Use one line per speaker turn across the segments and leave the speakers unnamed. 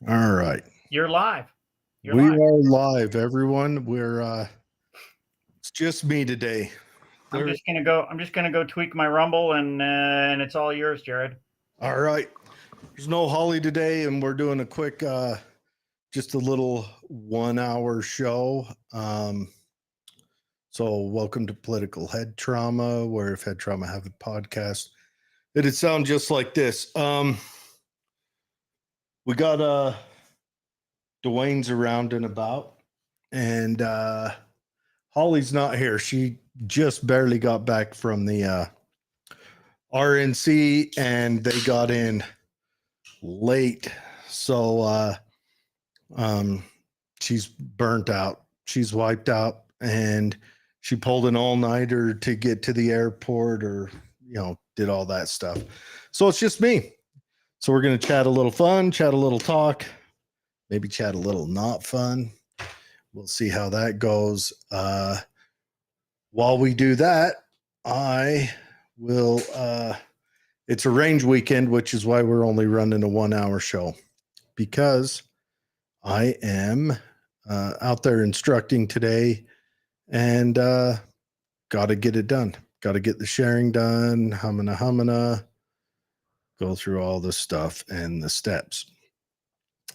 All right.
You're live. You're
We
live.
are live, everyone. It's just me today.
I'm just gonna go. I'm just gonna go tweak my Rumble, and it's all yours, Jared.
All right. There's no Holly today, and we're doing a quick, just a little 1 hour show. So welcome to Political Head Trauma, where if Head Trauma have a podcast, it'd sound just like this. We got Dwayne's around and about, and Holly's not here. She just barely got back from the RNC, and they got in late. So she's burnt out. She's wiped out, and she pulled an all-nighter to get to the airport, or did all that stuff. So it's just me. So we're going to chat a little fun, chat a little talk, maybe chat a little not fun. We'll see how that goes. While we do that, I will it's a range weekend, which is why we're only running a 1 hour show, because I am out there instructing today, and got to get it done. Got to get the sharing done, humana, go through all the stuff and the steps.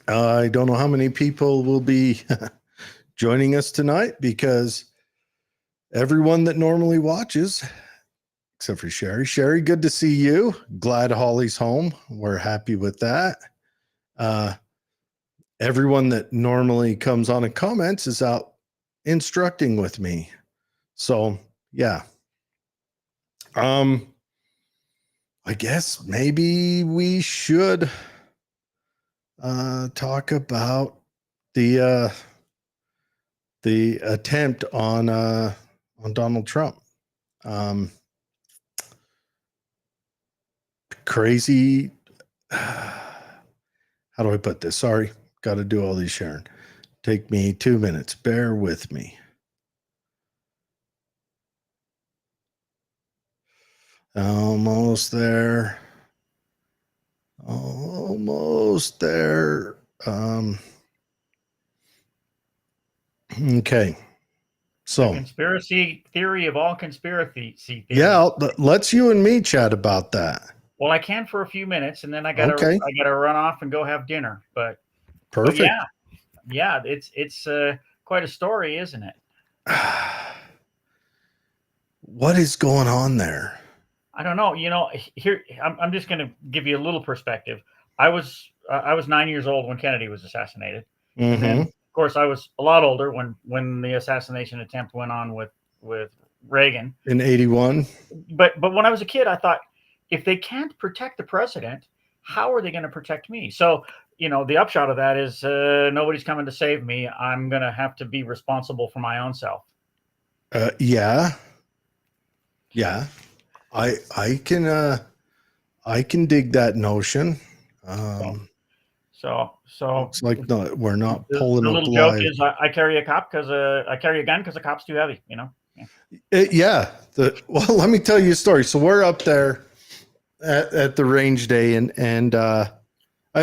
I don't know how many people will be joining us tonight, because everyone that normally watches, except for Sherry. Sherry, good to see you. Glad Holly's home. We're happy with that. Everyone that normally comes on and comments is out instructing with me. So, yeah. I guess maybe we should talk about the attempt on Donald Trump. Crazy. How do I put this? Sorry, got to do all these sharing. Take me 2 minutes. Bear with me. Almost there. Almost there. Okay. So,
the conspiracy theory of all conspiracy theories.
Yeah, let's you and me chat about that.
Well, I can for a few minutes, and then I gotta run off and go have dinner. But
perfect.
But yeah, it's quite a story, isn't it?
What is going on there?
I don't know. Here I'm just going to give you a little perspective. I was 9 years old when Kennedy was assassinated, and then, of course, I was a lot older when the assassination attempt went on with Reagan
in 81.
But when I was a kid, I thought, if they can't protect the president, how are they going to protect me? So, the upshot of that is nobody's coming to save me. I'm going to have to be responsible for my own self.
Yeah. I can dig that notion.
So
it's like, no, we're not pulling
the little joke is I carry a gun because the cop's too heavy.
Well, let me tell you a story. So we're up there at the range day, and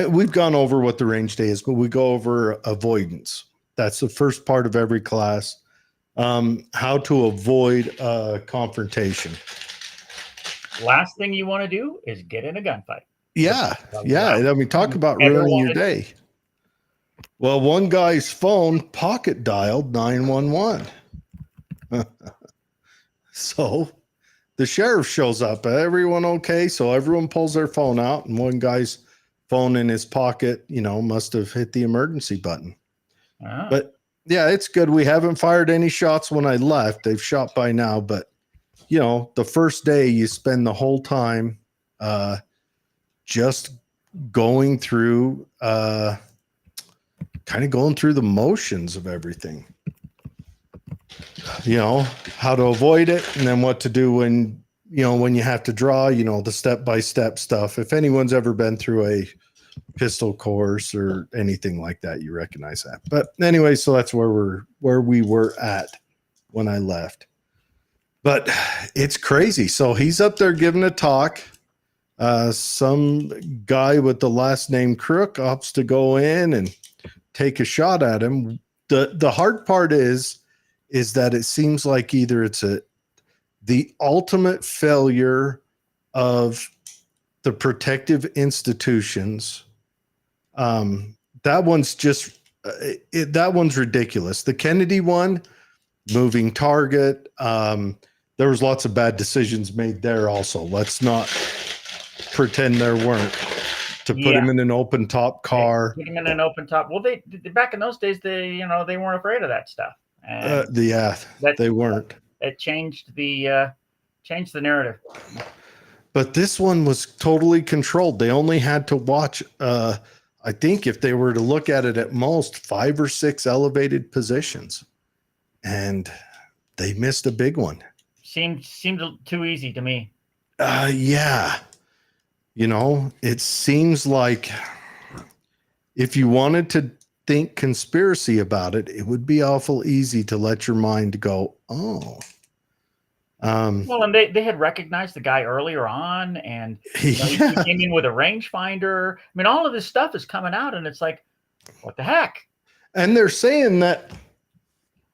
we've gone over what the range day is, but we go over avoidance. That's the first part of every class. How to avoid confrontation.
Last thing you want to do is get in a gunfight.
Yeah. I mean, talk about ruining your day. Well, one guy's phone pocket dialed 911. So the sheriff shows up. Everyone okay? So everyone pulls their phone out, and one guy's phone in his pocket, must have hit the emergency button. But yeah, it's good. We haven't fired any shots when I left. They've shot by now, but the first day you spend the whole time just going through the motions of everything. How to avoid it, and then what to do when you have to draw, the step-by-step stuff. If anyone's ever been through a pistol course or anything like that, you recognize that. But anyway, so that's where we were at when I left. But it's crazy. So he's up there giving a talk. Some guy with the last name Crook opts to go in and take a shot at him. The hard part is that it seems like either it's the ultimate failure of the protective institutions. That one's just that one's ridiculous. The Kennedy one, moving target. There was lots of bad decisions made there also. Let's not pretend there weren't. To put him in an open top car.
Put him in an open top. Well, they back in those days, they weren't afraid of that stuff. And
they weren't.
It changed the narrative.
But this one was totally controlled. They only had to watch, I think if they were to look at it at most, 5 or 6 elevated positions. And they missed a big one.
Seemed too easy to me.
Yeah. It seems like if you wanted to think conspiracy about it, it would be awful easy to let your mind go, oh.
Well, and they had recognized the guy earlier on, and he came in with a rangefinder. I mean, all of this stuff is coming out, and it's like, what the heck?
And they're saying that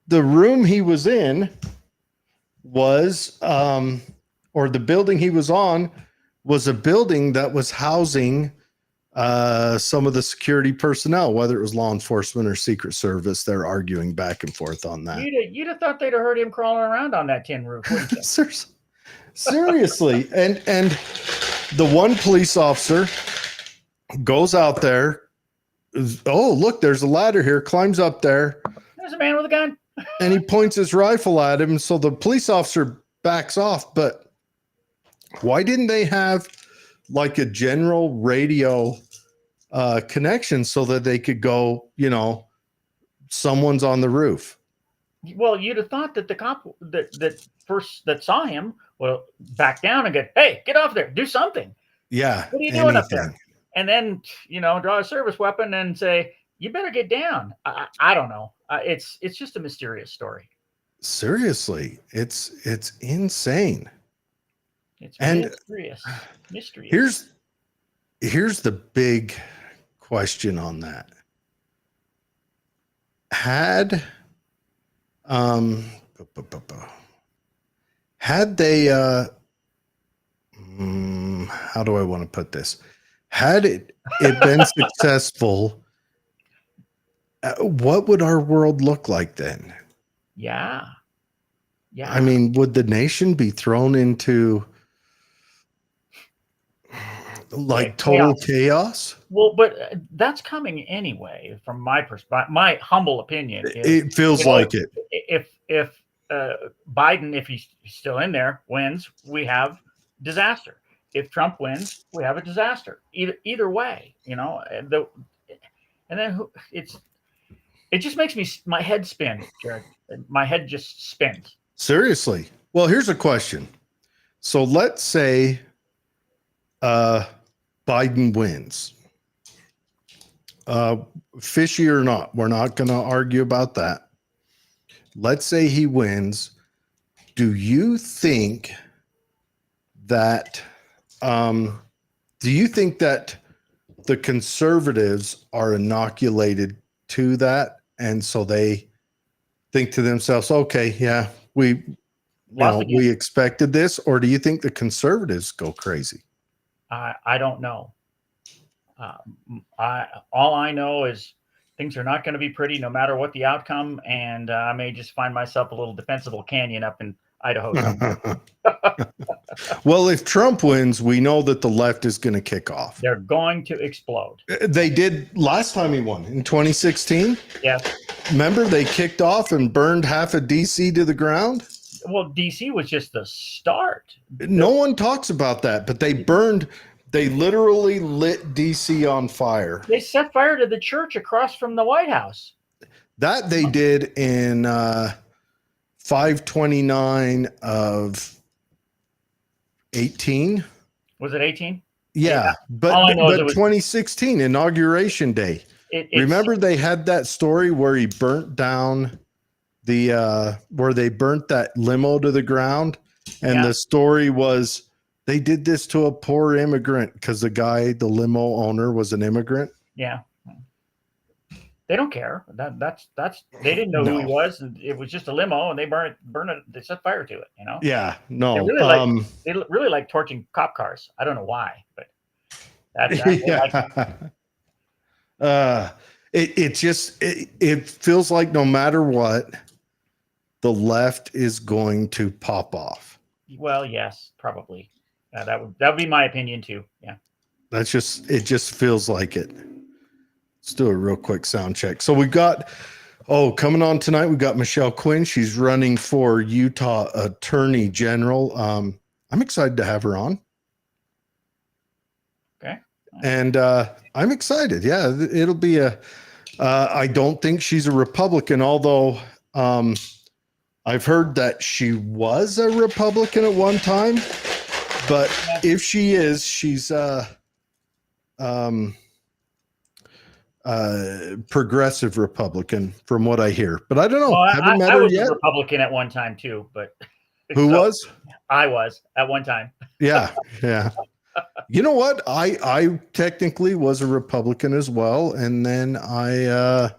the room he was in was, or the building he was on, was a building that was housing some of the security personnel, whether it was law enforcement or Secret Service. They're arguing back and forth on that.
You'd have thought they'd have heard him crawling around on that tin roof.
Seriously. And the one police officer goes out there. Oh, look, there's a ladder here. Climbs up there.
There's a man with a gun.
And he points his rifle at him. So the police officer backs off. But why didn't they have like a general radio connection so that they could go, someone's on the roof?
Well, you'd have thought that the cop that saw him will back down and go, "Hey, get off there, do something."
Yeah.
What are you doing up there? And then, draw a service weapon and say, "You better get down." I don't know. It's just a mysterious story.
Seriously, it's insane.
It's mysterious.
Here's the big question on that. Had they how do I want to put this? Had it been successful, what would our world look like then?
Yeah.
I mean, would the nation be thrown into like total chaos?
Well, but that's coming anyway. From my perspective, my humble opinion,
it feels like it.
If Biden, if he's still in there, wins, we have disaster. If Trump wins, we have a disaster. Either way, and then it just makes my head spin, Jared. My head just spins.
Seriously. Well, here's a question. So let's say Biden wins. Fishy or not, we're not going to argue about that. Let's say he wins. Do you think that the conservatives are inoculated to that, and so they think to themselves, okay, yeah, we expected this? Or do you think the conservatives go crazy?
I don't know. All I know is things are not going to be pretty no matter what the outcome, and I may just find myself a little defensible canyon up in Idaho.
Well, if Trump wins, we know that the left is going to kick off.
They're going to explode.
They did last time he won in 2016.
Yeah.
Remember, they kicked off and burned half of DC to the ground.
Well, DC was just the start.
No one talks about that, but they literally lit DC on fire.
They set fire to the church across from the White House.
That they did in 5/29 of 18.
Was it 18?
Yeah. But 2016 inauguration day. Remember they had that story where he burnt down where they burnt that limo to the ground, and the story was They did this to a poor immigrant because the limo owner was an immigrant.
Yeah. They don't care. That's they didn't know who he
No.
was. And it was just a limo, and they burn it. They set fire to it. You know.
Yeah,
They
no.
really like torching cop cars. I don't know why, but
Yeah. It feels like no matter what, the left is going to pop off.
Well, yes, probably. That would be my opinion too. Yeah.
It just feels like it. Let's do a real quick sound check. So we got coming on tonight, we got Michelle Quinn. She's running for Utah Attorney General. I'm excited to have her on.
Okay.
And I'm excited. Yeah, it'll be I don't think she's a Republican, although I've heard that she was a Republican at one time. But if she is, she's progressive Republican from what I hear. But I don't know.
Well,
Haven't met
I
her
was
yet.
a Republican at one time too, but
Who was?
I was at one time.
Yeah. You know what? I technically was a Republican as well, and then I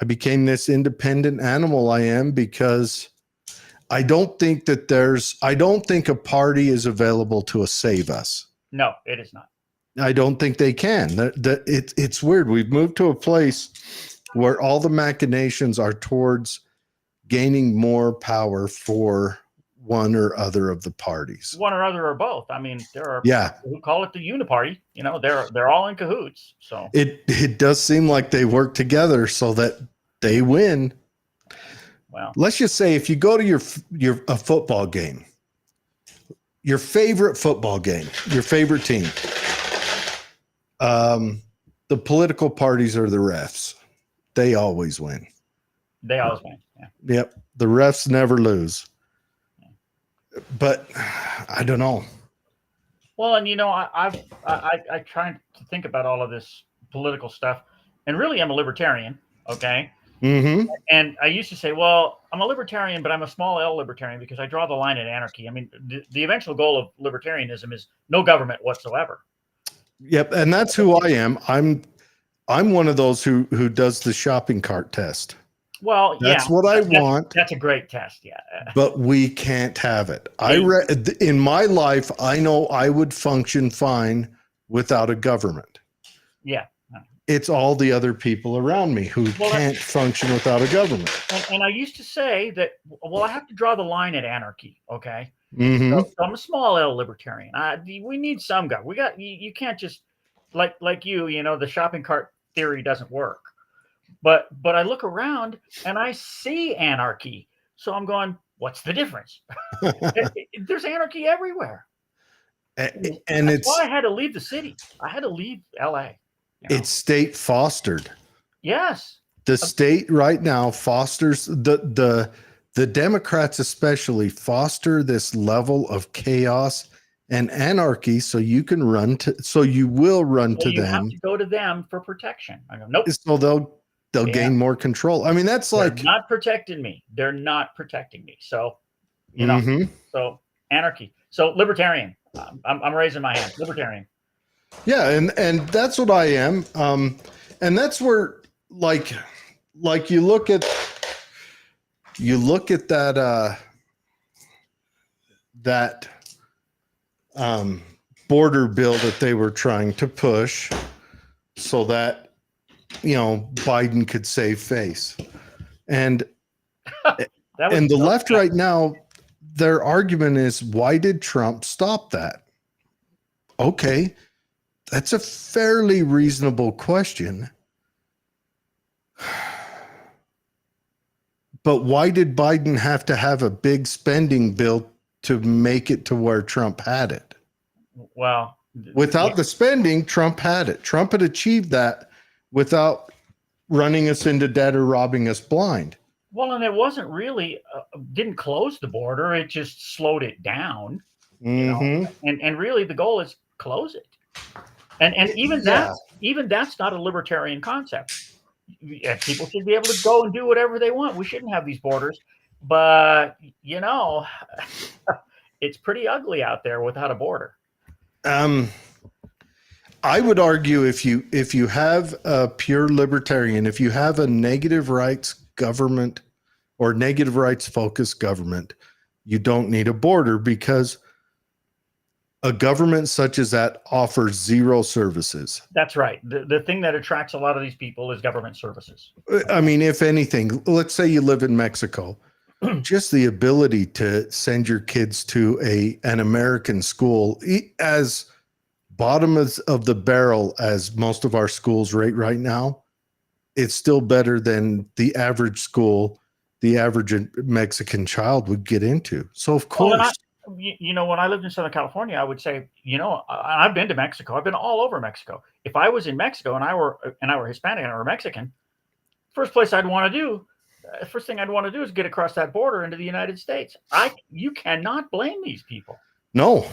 became this independent animal I am because I don't think a party is available to save us.
No, it is not.
I don't think they can. It's weird. We've moved to a place where all the machinations are towards gaining more power for one or other of the parties.
One or other or both. I mean, there are
people
who call it the uniparty. You know, they're all in cahoots. So
it does seem like they work together so that they win.
Well,
let's just say if you go to a football game, your favorite football game, your favorite team, the political parties are the refs. They always win.
They always win. Yeah.
Yep. The refs never lose. But I don't know.
Well, and you know, I try to think about all of this political stuff, and really, I'm a libertarian. Okay.
Mm-hmm.
And I used to say, well, I'm a libertarian, but I'm a small L libertarian because I draw the line at anarchy. I mean, the eventual goal of libertarianism is no government whatsoever.
Yep, and that's who I am. I'm one of those who does the shopping cart test.
Well,
that's what I want.
That's a great test, yeah.
But we can't have it. In my life, I know I would function fine without a government.
Yeah.
It's all the other people around me who can't function without a government.
And I used to say that, well, I have to draw the line at anarchy, okay?
Mm-hmm.
So I'm a small L libertarian. We need some government. You can't just, like you know, the shopping cart theory doesn't work. But I look around and I see anarchy. So I'm going, what's the difference? There's anarchy everywhere.
And
that's why I had to leave the city. I had to leave LA. You know?
It's state fostered.
Yes.
The state right now fosters the Democrats especially foster this level of chaos and anarchy so you will run to them.
You have to go to them for protection. I go, nope.
So they'll gain more control. I mean, they're
not protecting me. They're not protecting me. So, you know, so anarchy. So libertarian. I'm raising my hand. Libertarian.
Yeah, and that's what I am. And that's where like you look at that border bill that they were trying to push so that, you know, Biden could save face. And the left right now, their argument is, why did Trump stop that? Okay, that's a fairly reasonable question. But why did Biden have to have a big spending bill to make it to where Trump had it?
Well,
without the spending, Trump had it. Trump had achieved that without running us into debt or robbing us blind.
Well, and it wasn't really, didn't close the border. It just slowed it down.
Mm-hmm.
You know? And really the goal is close it. And even that's not a libertarian concept. People should be able to go and do whatever they want. We shouldn't have these borders. But, you know, it's pretty ugly out there without a border.
I would argue if you have a pure libertarian, if you have a negative rights government or negative rights focused government, you don't need a border, because a government such as that offers zero services.
That's right. The thing that attracts a lot of these people is government services.
I mean, if anything, let's say you live in Mexico, just the ability to send your kids to an American school, as bottom of the barrel as most of our schools right now, it's still better than the average school the average Mexican child would get into. So of course,
when I lived in Southern California, I would say, I've been to Mexico. I've been all over Mexico. If I was in Mexico and I were Hispanic and I were Mexican, first thing I'd want to do is get across that border into the United States. You cannot blame these people.
No.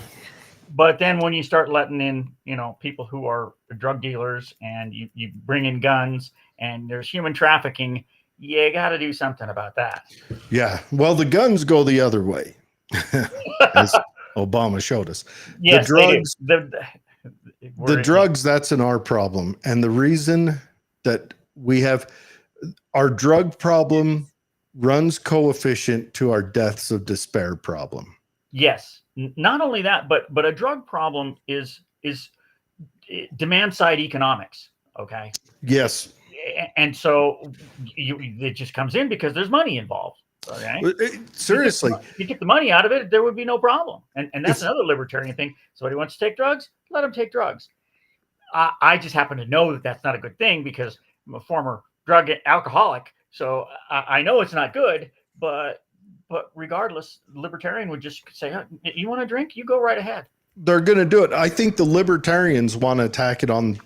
But then when you start letting in, people who are drug dealers, and you bring in guns, and there's human trafficking, you got to do something about that.
Yeah. Well, the guns go the other way, as Obama showed us.
Yes,
the drugs, that's our problem. And the reason that we have our drug problem runs coefficient to our deaths of despair problem.
Yes. Not only that, but a drug problem is demand side economics. Okay.
Yes.
And so it just comes in because there's money involved. Okay.
Seriously,
if you get the money out of it, there would be no problem. And that's another libertarian thing. Somebody wants to take drugs, let them take drugs. I just happen to know that that's not a good thing, because I'm a former drug alcoholic. So I know it's not good, but regardless, libertarian would just say, you want to drink? You go right ahead.
They're going to do it. I think the libertarians want to attack it on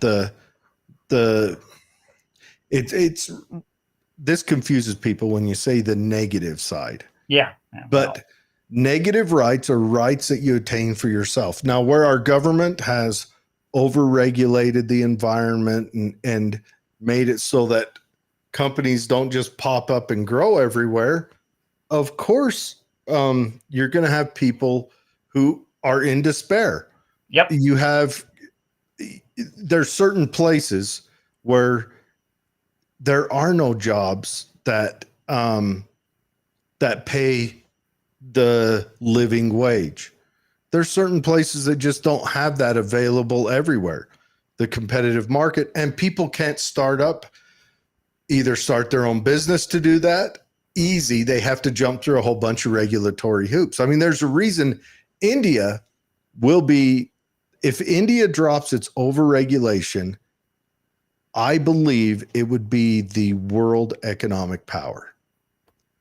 this confuses people when you say the negative side.
Yeah.
But negative rights are rights that you attain for yourself. Now, where our government has overregulated the environment and made it so that companies don't just pop up and grow everywhere, of course, you're going to have people who are in despair.
Yep.
There's certain places where there are no jobs that pay the living wage. There's certain places that just don't have that available everywhere. The competitive market, and people can't either start their own business to do that easy. They have to jump through a whole bunch of regulatory hoops. I mean, there's a reason India if India drops its overregulation, I believe it would be the world economic power,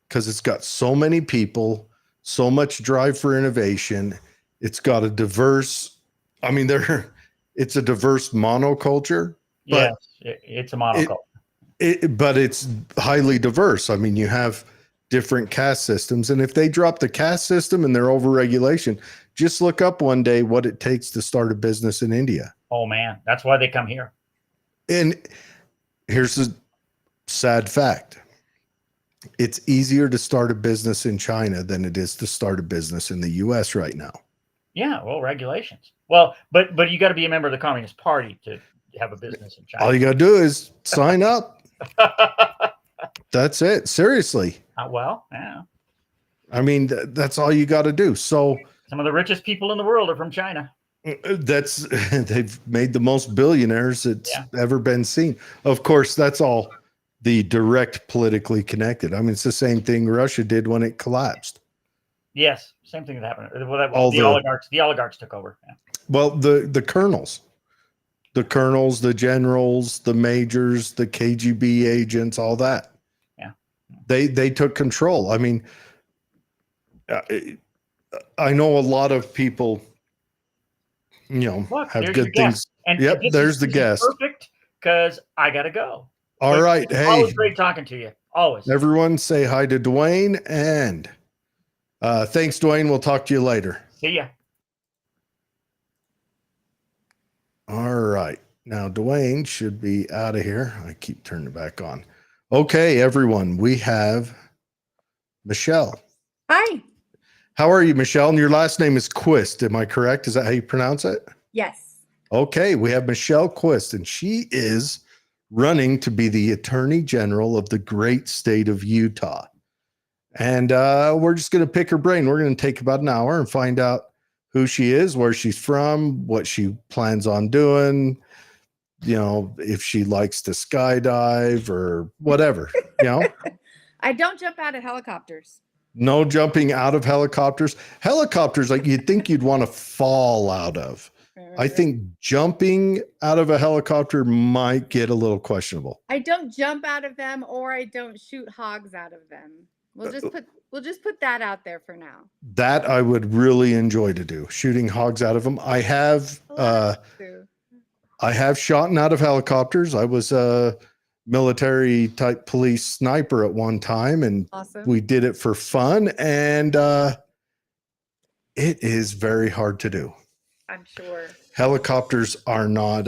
because it's got so many people, so much drive for innovation. It's got a diverse, it's a diverse monoculture.
Yes, it's a monoculture.
But it's highly diverse. I mean, you have different caste systems. And if they drop the caste system and their overregulation, just look up one day what it takes to start a business in India.
Oh, man. That's why they come here.
And here's the sad fact. It's easier to start a business in China than it is to start a business in the U.S. right now.
Yeah, well, regulations. Well, but you got to be a member of the Communist Party to have a business in China.
All you got to do is sign up. That's it. Seriously.
Well, yeah.
I mean, that's all you got to do. So
some of the richest people in the world are from China.
They've made the most billionaires it's ever been seen. Of course, that's all the direct politically connected. I mean, it's the same thing Russia did when it collapsed.
Yes, same thing that happened. Well, the oligarchs took over. Yeah.
Well, the colonels, the generals, the majors, the KGB agents, all that.
Yeah.
They took control. I mean, I know a lot of people,
Look,
have good things. And yep, there's the guest.
Perfect, because I got to go.
All right. Hey.
Always great talking to you. Always.
Everyone say hi to Dwayne, and thanks, Dwayne. We'll talk to you later.
See ya.
All right. Now, Dwayne should be out of here. I keep turning it back on. Okay, everyone. We have Michelle.
Hi.
How are you, Michelle? And your last name is Quist. Am I correct? Is that how you pronounce it?
Yes.
Okay. We have Michelle Quist, and she is running to be the Attorney General of the great state of Utah. And we're just going to pick her brain. We're going to take about an hour and find out who she is, where she's from, what she plans on doing, if she likes to skydive or whatever,
I don't jump out of helicopters.
No jumping out of helicopters. Helicopters, like you'd think you'd want to fall out of. I think jumping out of a helicopter might get a little questionable.
I don't jump out of them, or I don't shoot hogs out of them. We'll just put that out there for now.
That I would really enjoy to do, shooting hogs out of them. I have shot out of helicopters. I was a military type police sniper at one time, and we did it for fun, and it is very hard to do.
I'm sure
helicopters are not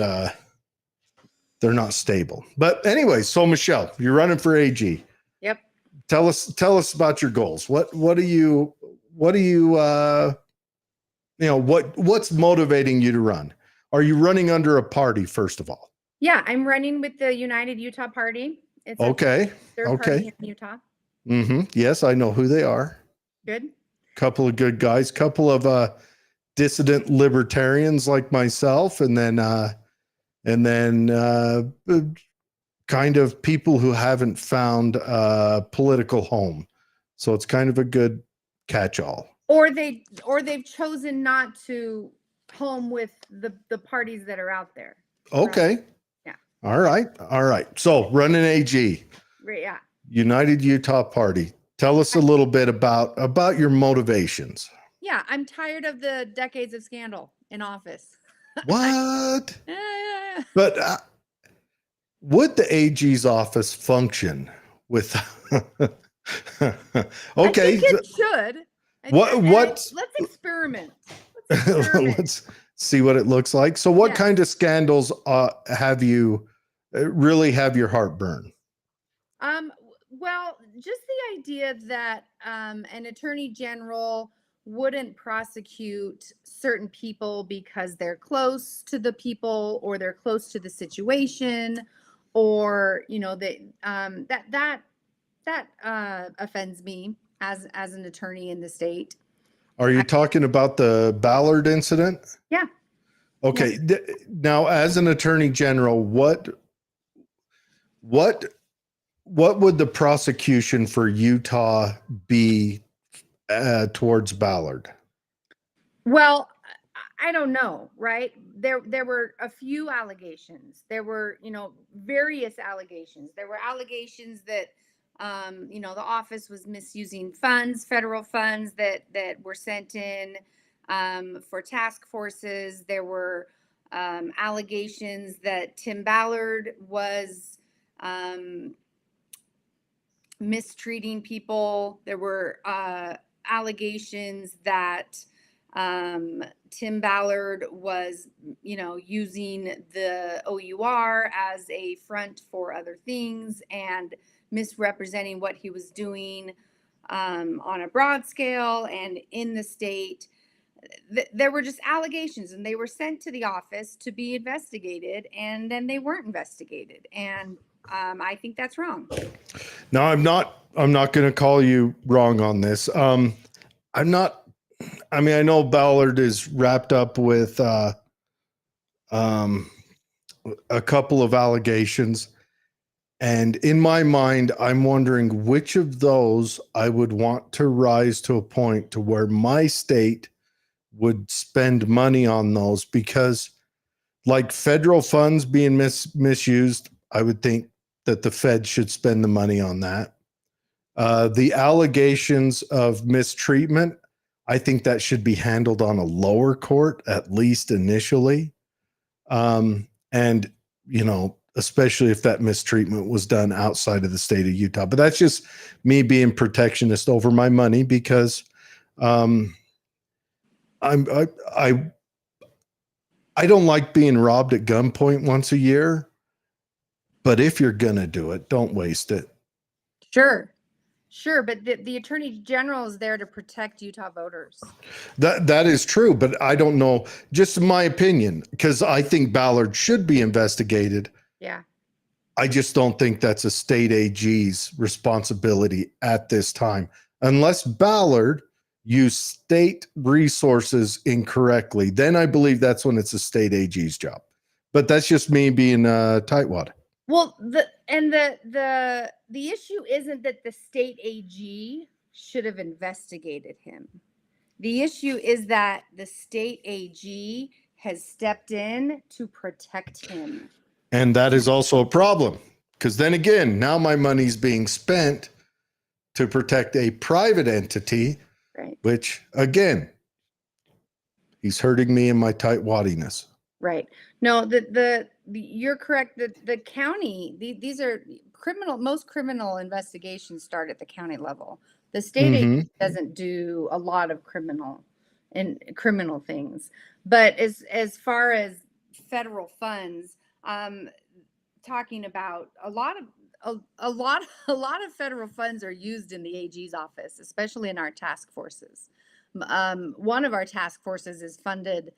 they're not stable. But anyway, so Michelle, you're running for AG.
Yep.
Tell us about your goals. What do you what's motivating you to run? Are you running under a party, first of all?
Yeah, I'm running with the United Utah Party. It's
okay.
Third party in Utah.
Mm-hmm. Yes, I know who they are.
Good.
Couple of good guys, couple of dissident libertarians like myself, and then kind of people who haven't found a political home. So it's kind of a good catch-all.
Or they've chosen not to home with the parties that are out there.
Okay.
Right? Yeah.
All right. So running AG.
Yeah.
United Utah Party. Tell us a little bit about your motivations.
Yeah, I'm tired of the decades of scandal in office.
What? But would the AG's office function with? Okay,
I think it should. Let's experiment.
Let's see what it looks like. So, what kind of scandals have you really have your heart burn?
Well, just the idea that an attorney general wouldn't prosecute certain people because they're close to the people, or they're close to the situation, or that offends me as an attorney in the state.
Are you talking about the Ballard incident?
Yeah.
Okay. Yeah. Now, as an attorney general, what would the prosecution for Utah be towards Ballard?
Well, I don't know, right? There were a few allegations. There were, various allegations. There were allegations that, the office was misusing funds, federal funds that were sent in for task forces. There were allegations that Tim Ballard was mistreating people. There were allegations that Tim Ballard was, using the OUR as a front for other things and misrepresenting what he was doing on a broad scale and in the state. There were just allegations, and they were sent to the office to be investigated, and then they weren't investigated. And I think that's wrong.
No, I'm not going to call you wrong on this. I know Ballard is wrapped up with a couple of allegations. And in my mind, I'm wondering which of those I would want to rise to a point to where my state would spend money on those, because like federal funds being misused, I would think that the Fed should spend the money on that. The allegations of mistreatment, I think that should be handled on a lower court, at least initially. And, especially if that mistreatment was done outside of the state of Utah. But that's just me being protectionist over my money, because I don't like being robbed at gunpoint once a year. But if you're going to do it, don't waste it.
Sure. Sure, but the attorney general is there to protect Utah voters.
That is true, but I don't know, just in my opinion, because I think Ballard should be investigated.
Yeah.
I just don't think that's a state AG's responsibility at this time, unless Ballard used state resources incorrectly. Then I believe that's when it's a state AG's job. But that's just me being tightwad.
Well, the issue isn't that the state AG should have investigated him. The issue is that the state AG has stepped in to protect him.
And that is also a problem, because then again, now my money's being spent to protect a private entity,
Right.
which again, he's hurting me in my tightwaddiness.
Right. No, you're correct. The county, these are criminal. Most criminal investigations start at the county level. The state AG doesn't do a lot of criminal things. But as far as federal funds, talking about a lot of federal funds are used in the AG's office, especially in our task forces. One of our task forces is funded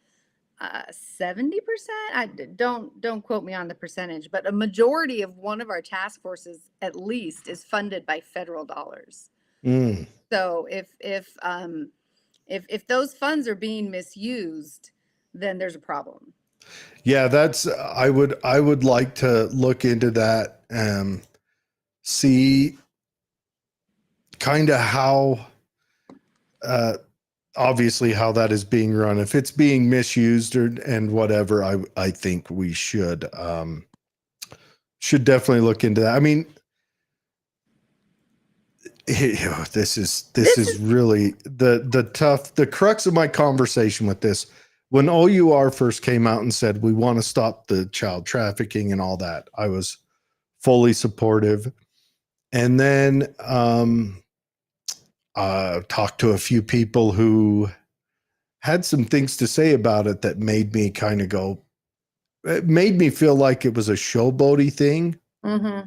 70%. Don't quote me on the percentage, but a majority of one of our task forces, at least, is funded by federal dollars. So if those funds are being misused, then there's a problem.
Yeah, I would like to look into that and see kind of how obviously how that is being run. If it's being misused and whatever, I think we should definitely look into that. I mean, this is really the crux of my conversation with this. When OUR first came out and said, we want to stop the child trafficking and all that, I was fully supportive. And then talked to a few people who had some things to say about it that made me kind of go, it made me feel like it was a showboaty thing.
Mm-hmm.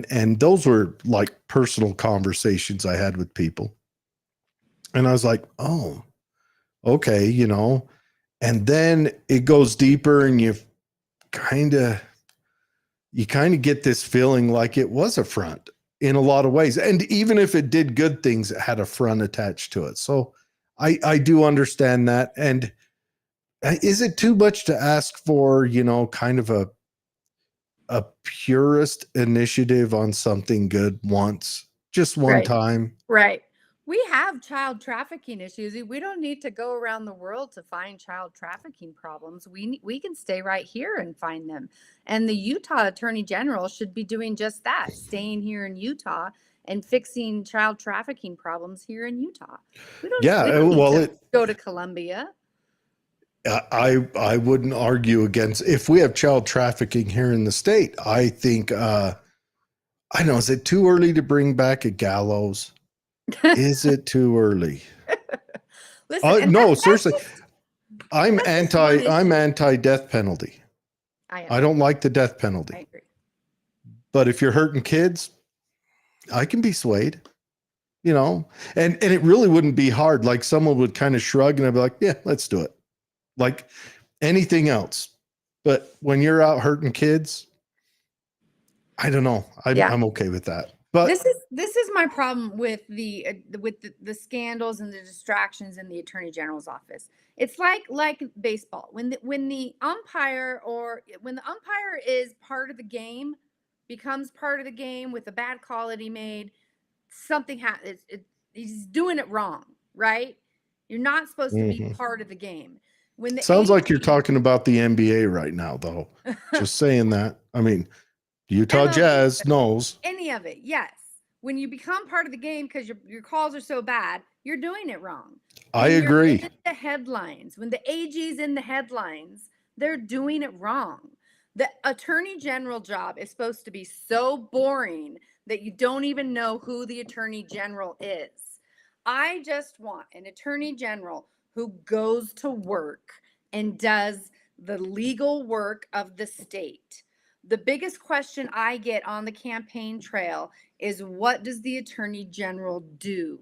And those were like personal conversations I had with people. And I was like, oh, okay, you know. And then it goes deeper and you kind of get this feeling like it was a front in a lot of ways. And even if it did good things, it had a front attached to it. So I do understand that. And is it too much to ask for, you know, kind of a purist initiative on something good once, just one time?
Right. We have child trafficking issues. We don't need to go around the world to find child trafficking problems. We can stay right here and find them. And the Utah Attorney General should be doing just that, staying here in Utah and fixing child trafficking problems here in Utah. We don't need to go to Colombia.
I wouldn't argue against, if we have child trafficking here in the state. I think I know, is it too early to bring back a gallows? Is it too early?
Listen,
no, seriously. I'm anti death penalty. I don't like the death penalty.
I agree.
But if you're hurting kids, I can be swayed, you know, and it really wouldn't be hard. Like someone would kind of shrug and I'd be like, yeah, let's do it. Like anything else. But when you're out hurting kids, I don't know. I'm okay with that. But
this is my problem with the scandals and the distractions in the Attorney General's office. It's like baseball. When the umpire is part of the game, becomes part of the game with a bad call that he made, something he's doing it wrong, right? You're not supposed to be part of the game. When
sounds like you're talking about the NBA right now, though. Just saying that. I mean, Utah Jazz knows.
Any of it, yes. When you become part of the game because your calls are so bad, you're doing it wrong.
I agree.
In the headlines, when the AG's in the headlines, they're doing it wrong. The Attorney General job is supposed to be so boring that you don't even know who the Attorney General is. I just want an Attorney General who goes to work and does the legal work of the state. the biggest question I get on the campaign trail is, what does the Attorney General do?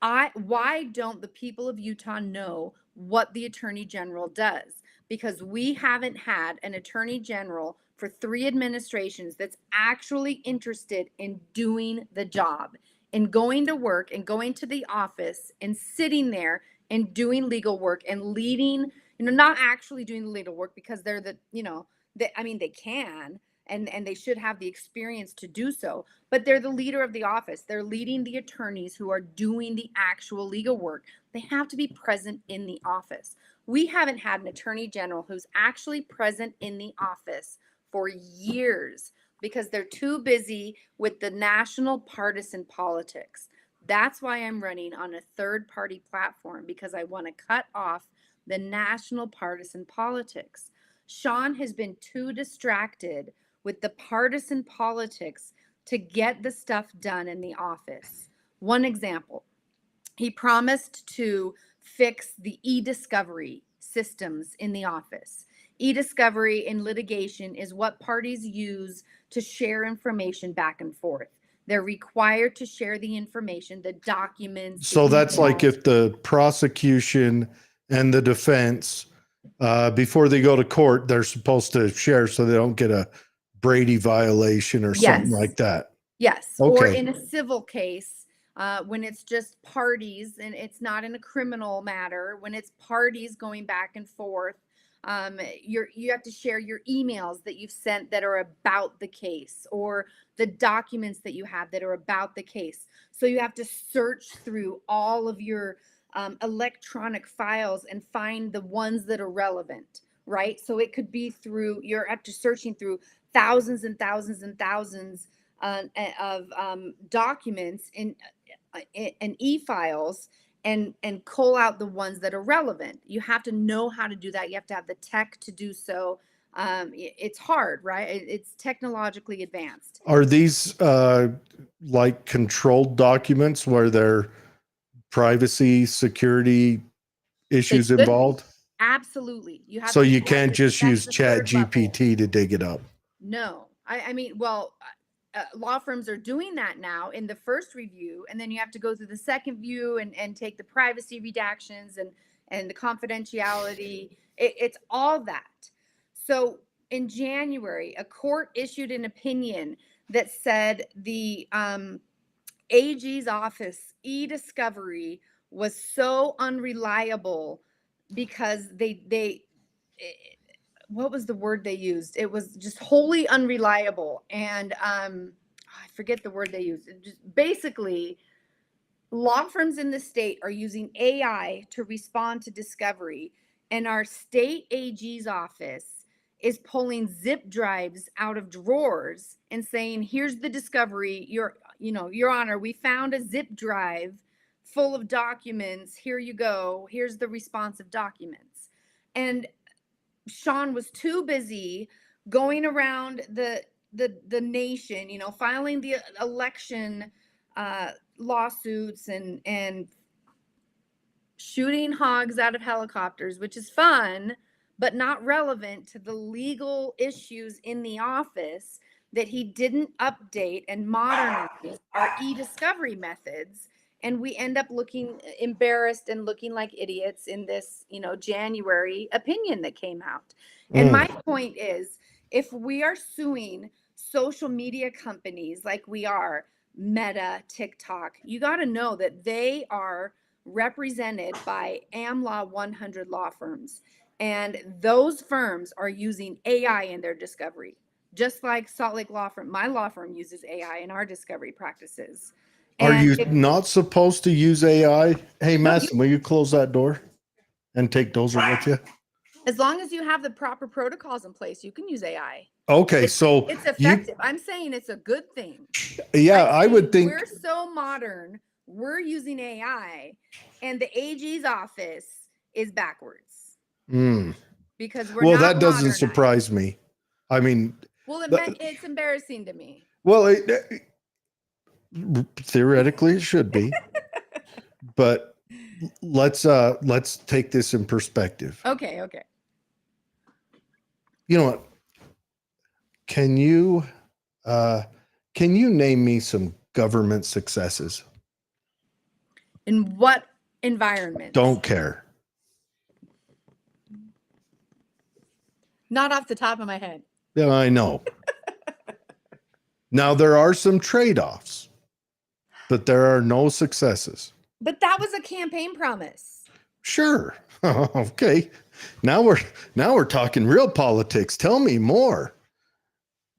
Why don't the people of Utah know what the Attorney General does? Because we haven't had an Attorney General for 3 administrations that's actually interested in doing the job and going to work and going to the office and sitting there and doing legal work and leading, not actually doing the legal work, because they're they can, and they should have the experience to do so, but they're the leader of the office. They're leading the attorneys who are doing the actual legal work. They have to be present in the office. We haven't had an attorney general who's actually present in the office for years because they're too busy with the national partisan politics. That's why I'm running on a third-party platform, because I want to cut off the national partisan politics. Sean has been too distracted with the partisan politics to get the stuff done in the office. One example, he promised to fix the e-discovery systems in the office. E-discovery in litigation is what parties use to share information back and forth. They're required to share the information, the documents.
So that's like if the prosecution and the defense, before they go to court, they're supposed to share so they don't get a Brady violation or something like that.
Yes.
Okay.
Or in a civil case, when it's just parties and it's not in a criminal matter, when it's parties going back and forth, you have to share your emails that you've sent that are about the case, or the documents that you have that are about the case. So you have to search through all of your electronic files and find the ones that are relevant, right? So it could be through, you're after searching through thousands and thousands and thousands of documents in e-files, and cull out the ones that are relevant. You have to know how to do that. You have to have the tech to do so. It's hard, right? It's technologically advanced.
Are these like controlled documents where there are privacy, security issues involved?
Absolutely. You have
So
to
you
do
can't
that.
just
That's
use
the
Chat
third level.
GPT to dig it up.
No, I mean, well, law firms are doing that now in the first review, and then you have to go through the second view and take the privacy redactions and the confidentiality. It's all that. So in January, a court issued an opinion that said the AG's office e-discovery was so unreliable because what was the word they used? It was just wholly unreliable. And I forget the word they used. Just basically, law firms in the state are using AI to respond to discovery, and our state AG's office is pulling zip drives out of drawers and saying, here's the discovery, your honor, we found a zip drive full of documents, here you go, here's the responsive documents. And Sean was too busy going around the nation, filing the election lawsuits and shooting hogs out of helicopters, which is fun, but not relevant to the legal issues in the office, that he didn't update and modernize our e-discovery methods. And we end up looking embarrassed and looking like idiots in this, January opinion that came out. And my point is, if we are suing social media companies like we are, Meta, TikTok, you got to know that they are represented by AmLaw 100 law firms. And those firms are using AI in their discovery, just like Salt Lake Law Firm. My law firm uses AI in our discovery practices.
Are you not supposed to use AI? Hey, Madison, will you close that door and take Dozer with you?
As long as you have the proper protocols in place, you can use AI.
Okay, so
it's effective. I'm saying it's a good thing.
Yeah, I would think
we're so modern. We're using AI, and the AG's office is backwards because we're not
that doesn't
modernized.
surprise me. I mean,
well, it's embarrassing to me.
Well, theoretically, it should be, but let's take this in perspective.
Okay.
You know what? can you name me some government successes?
In what environment?
Don't care.
Not off the top of my head.
Yeah, I know. Now there are some trade-offs, but there are no successes.
But that was a campaign promise.
Sure. Okay. Now we're talking real politics. Tell me more.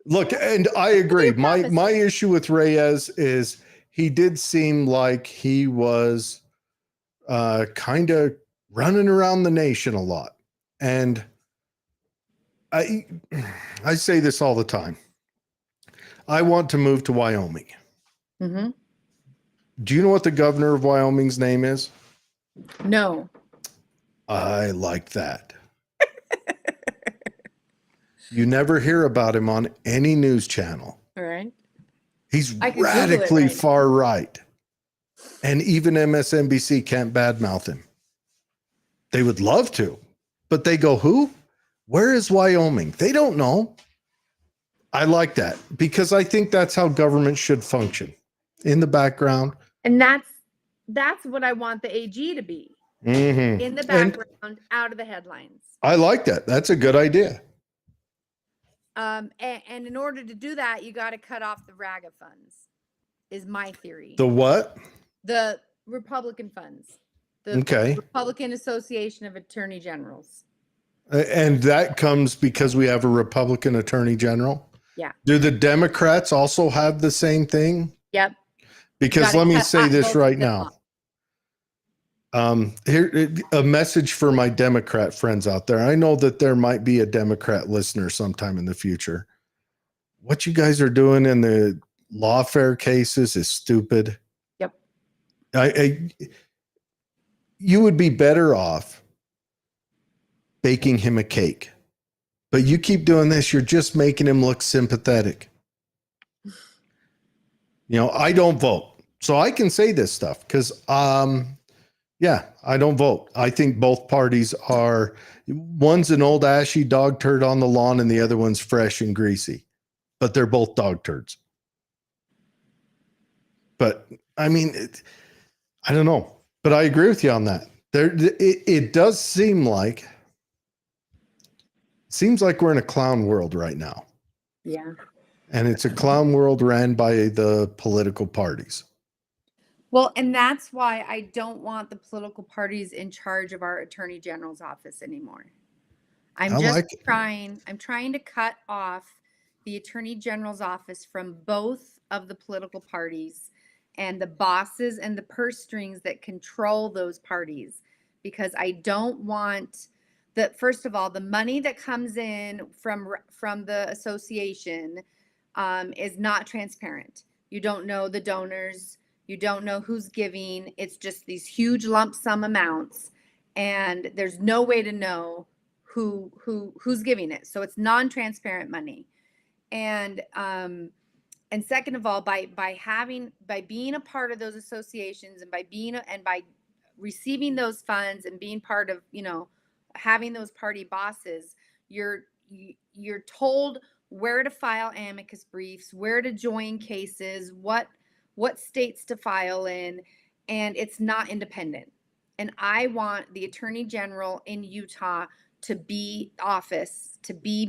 Look, and I agree. My issue with Reyes is he did seem like he was kind of running around the nation a lot. And I say this all the time. I want to move to Wyoming.
Mm-hmm.
Do you know what the governor of Wyoming's name is?
No.
I like that. You never hear about him on any news channel.
All right.
He's radically far right. And even MSNBC can't badmouth him. They would love to, but they go, who? Where is Wyoming? They don't know. I like that because I think that's how government should function, in the background.
And that's what I want the AG to be.
Mm-hmm.
In the background, out of the headlines.
I like that. That's a good idea.
And in order to do that, you got to cut off the RAGA funds, is my theory.
The what?
The Republican funds. The Republican Association of Attorney Generals.
And that comes because we have a Republican Attorney General?
Yeah.
Do the Democrats also have the same thing?
Yep.
Because let me say this right now. Here, a message for my Democrat friends out there. I know that there might be a Democrat listener sometime in the future. What you guys are doing in the lawfare cases is stupid.
Yep.
You would be better off baking him a cake. But you keep doing this, you're just making him look sympathetic. You know, I don't vote. So I can say this stuff because yeah, I don't vote. I think both parties are, one's an old ashy dog turd on the lawn and the other one's fresh and greasy, but they're both dog turds. But I mean, I don't know, but I agree with you on that. It does seem like we're in a clown world right now.
Yeah.
And it's a clown world ran by the political parties.
Well, and that's why I don't want the political parties in charge of our Attorney General's office anymore. I'm trying to cut off the Attorney General's office from both of the political parties and the bosses and the purse strings that control those parties, because I don't want that. First of all, the money that comes in from the association is not transparent. You don't know the donors. You don't know who's giving. It's just these huge lump sum amounts, and there's no way to know who's giving it. So it's non-transparent money. And second of all, by being a part of those associations and by receiving those funds and being part of, having those party bosses, you're told where to file amicus briefs, where to join cases, what states to file in, and it's not independent. And I want the Attorney General in Utah to be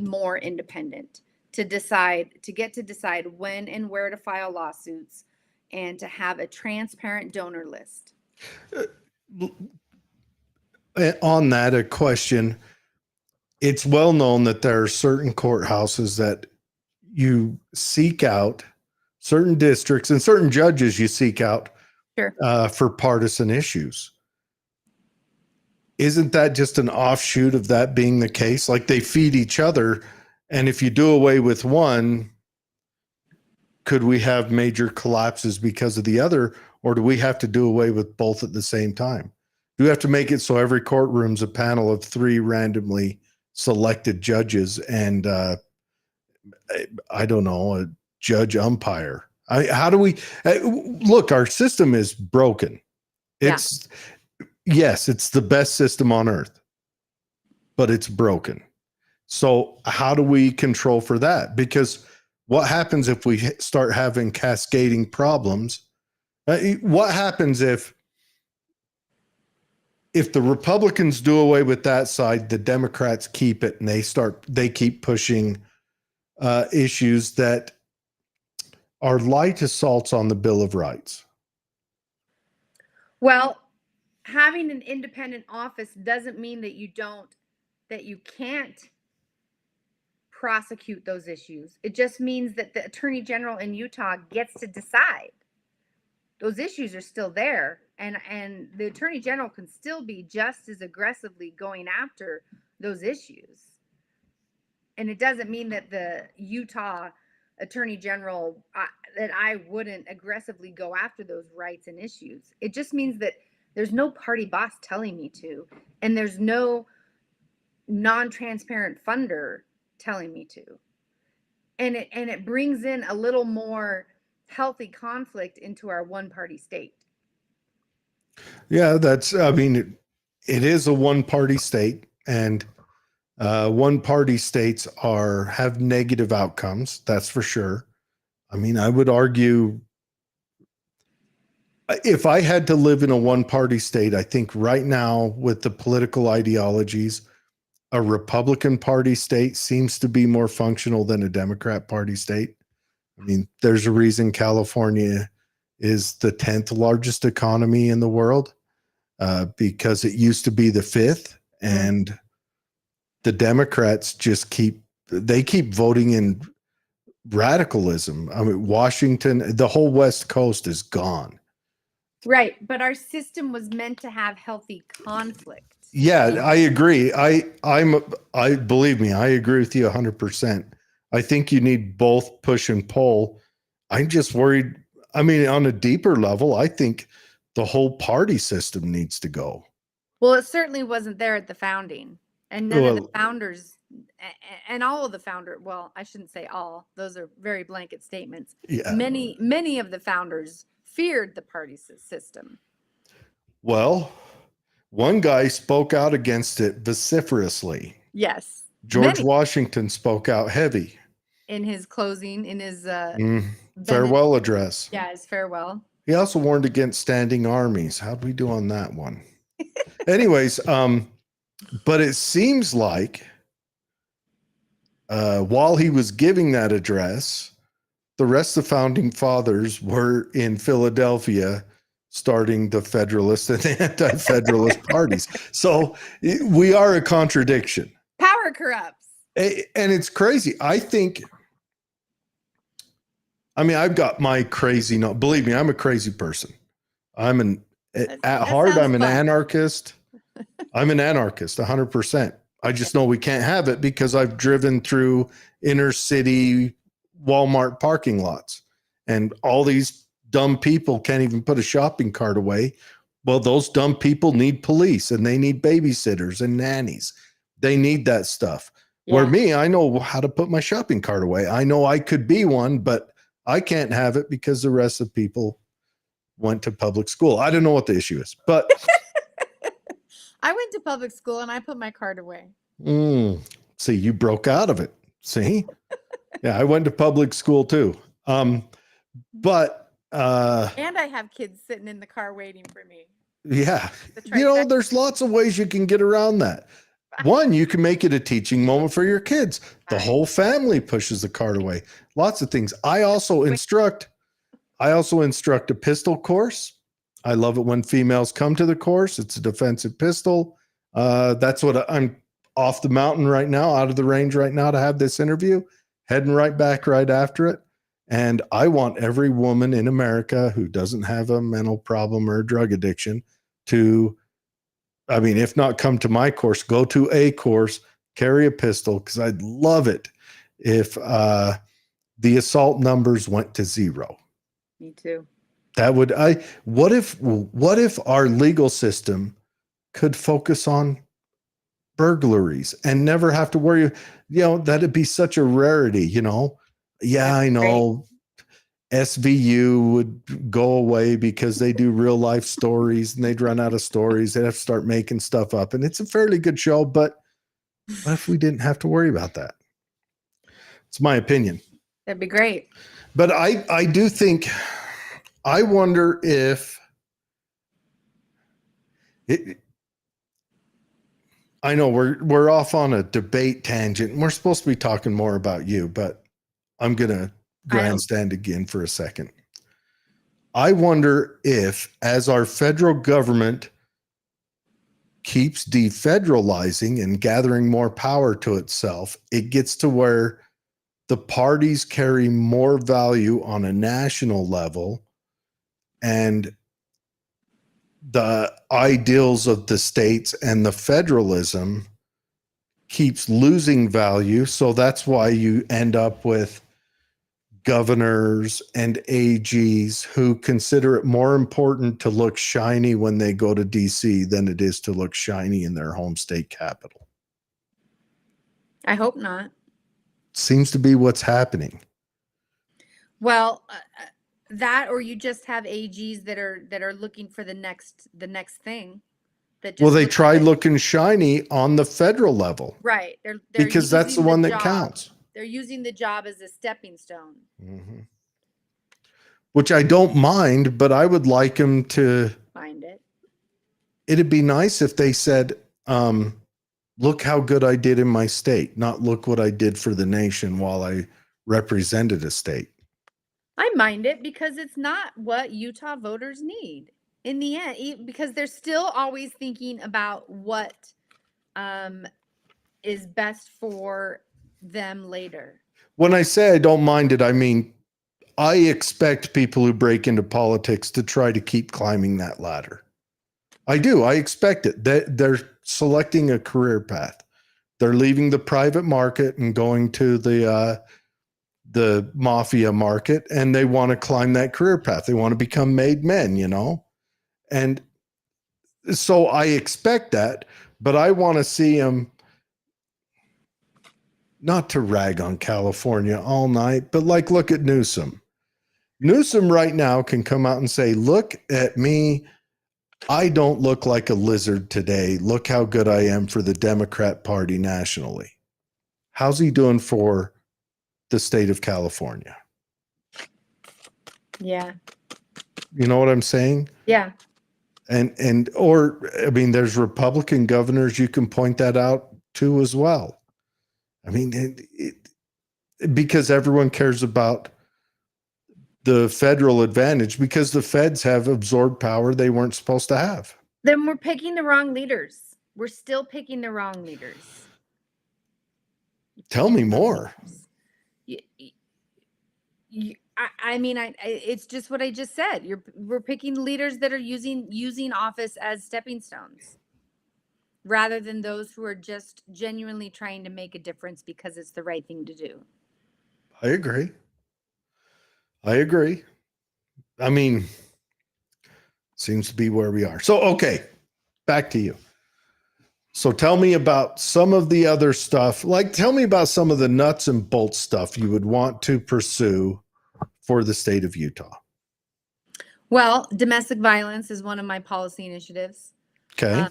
more independent, to get to decide when and where to file lawsuits, and to have a transparent donor list.
On that, a question. It's well known that there are certain courthouses that you seek out, certain districts and certain judges you seek out for partisan issues. Isn't that just an offshoot of that being the case? Like they feed each other. And if you do away with one, could we have major collapses because of the other? Or do we have to do away with both at the same time? Do we have to make it so every courtroom's a panel of 3 randomly selected judges and I don't know, a judge umpire? How do we look? Our system is broken. Yes, it's the best system on earth, but it's broken. So how do we control for that? Because what happens if we start having cascading problems? What happens if the Republicans do away with that side, the Democrats keep it, and they keep pushing issues that are light assaults on the Bill of Rights?
Well, having an independent office doesn't mean that you can't prosecute those issues. It just means that the Attorney General in Utah gets to decide. Those issues are still there, and the Attorney General can still be just as aggressively going after those issues. And it doesn't mean that the Utah Attorney General that I wouldn't aggressively go after those rights and issues. It just means that there's no party boss telling me to, and there's no non-transparent funder telling me to. And it brings in a little more healthy conflict into our one-party state.
Yeah, it is a one-party state, and one-party states have negative outcomes. That's for sure. I mean, I would argue if I had to live in a one-party state, I think right now with the political ideologies, a Republican Party state seems to be more functional than a Democrat Party state. I mean, there's a reason California is the 10th largest economy in the world, because it used to be the 5th, and the Democrats keep voting in radicalism. I mean, Washington, the whole West Coast is gone.
Right, but our system was meant to have healthy conflict.
Yeah, I agree. I believe me, I agree with you 100%. I think you need both push and pull. I'm just worried. I mean, on a deeper level, I think the whole party system needs to go.
Well, it certainly wasn't there at the founding, and none of the founders, and all of the founders. Well, I shouldn't say all; those are very blanket statements.
Yeah.
Many of the founders feared the party system.
Well, one guy spoke out against it vociferously.
Yes.
George Washington spoke out heavy
in his closing, in his
farewell address.
Yeah, his farewell.
He also warned against standing armies. How'd we do on that one? Anyways, but it seems like while he was giving that address, the rest of the founding fathers were in Philadelphia starting the Federalist and anti-Federalist parties. So we are a contradiction.
Power corrupts.
And it's crazy. I've got my crazy, no, believe me, I'm a crazy person. At heart, I'm an anarchist. I'm an anarchist, 100%. I just know we can't have it because I've driven through inner city Walmart parking lots, and all these dumb people can't even put a shopping cart away. Well, those dumb people need police, and they need babysitters and nannies. They need that stuff. Yeah. Where me, I know how to put my shopping cart away. I know I could be one, but I can't have it because the rest of people went to public school. I don't know what the issue is, but
I went to public school and I put my cart away.
See, you broke out of it. See? Yeah, I went to public school too. But
and I have kids sitting in the car waiting for me.
Yeah. There's lots of ways you can get around that. One, you can make it a teaching moment for your kids. The whole family pushes the cart away. Lots of things. I also instruct a pistol course. I love it when females come to the course. It's a defensive pistol. That's what I'm off the mountain right now, out of the range right now to have this interview, heading right back right after it. And I want every woman in America who doesn't have a mental problem or a drug addiction to, if not come to my course, go to a course, carry a pistol, because I'd love it if the assault numbers went to 0.
Me too.
What if our legal system could focus on burglaries and never have to worry, that'd be such a rarity, Yeah, I know. SVU would go away because they do real life stories and they'd run out of stories. They'd have to start making stuff up. And it's a fairly good show, but What if we didn't have to worry about that? It's my opinion.
That'd be great.
But I do think, I wonder if it, I know we're off on a debate tangent and we're supposed to be talking more about you, but I'm going to grandstand again for a second. I wonder if, as our federal government keeps defederalizing and gathering more power to itself, it gets to where the parties carry more value on a national level, and the ideals of the states and the federalism keeps losing value. So that's why you end up with governors and AGs who consider it more important to look shiny when they go to DC than it is to look shiny in their home state capital.
I hope not.
Seems to be what's happening.
Well, that, or you just have AGs that are looking for the next thing. That just
Well, they
look
try
good.
looking shiny on the federal level.
Right. They're
Because that's the
using
one that
job.
counts.
They're using the job as a stepping stone.
Mm-hmm. Which I don't mind, but I would like them to
Find it.
It'd be nice if they said, look how good I did in my state, not look what I did for the nation while I represented a state.
I mind it because it's not what Utah voters need in the end, because they're still always thinking about what is best for them later.
When I say I don't mind it, I mean, I expect people who break into politics to try to keep climbing that ladder. I do. I expect it. They're selecting a career path. They're leaving the private market and going to the mafia market, and they want to climb that career path. They want to become made men, you know? And so I expect that, but I want to see them, not to rag on California all night, but like, look at Newsom. Newsom right now can come out and say, look at me. I don't look like a lizard today. Look how good I am for the Democrat Party nationally. How's he doing for the state of California?
Yeah.
You know what I'm saying?
Yeah.
Or I mean, there's Republican governors you can point that out to as well. I mean, because everyone cares about the federal advantage, because the feds have absorbed power they weren't supposed to have.
Then we're picking the wrong leaders. We're still picking the wrong leaders.
Tell me more.
I mean, it's just what I just said. We're picking leaders that are using office as stepping stones, rather than those who are just genuinely trying to make a difference because it's the right thing to do.
I agree. I mean, seems to be where we are. So, okay, back to you. So tell me about some of the other stuff. Like, tell me about some of the nuts and bolts stuff you would want to pursue for the state of Utah.
Well, domestic violence is one of my policy initiatives.
Okay.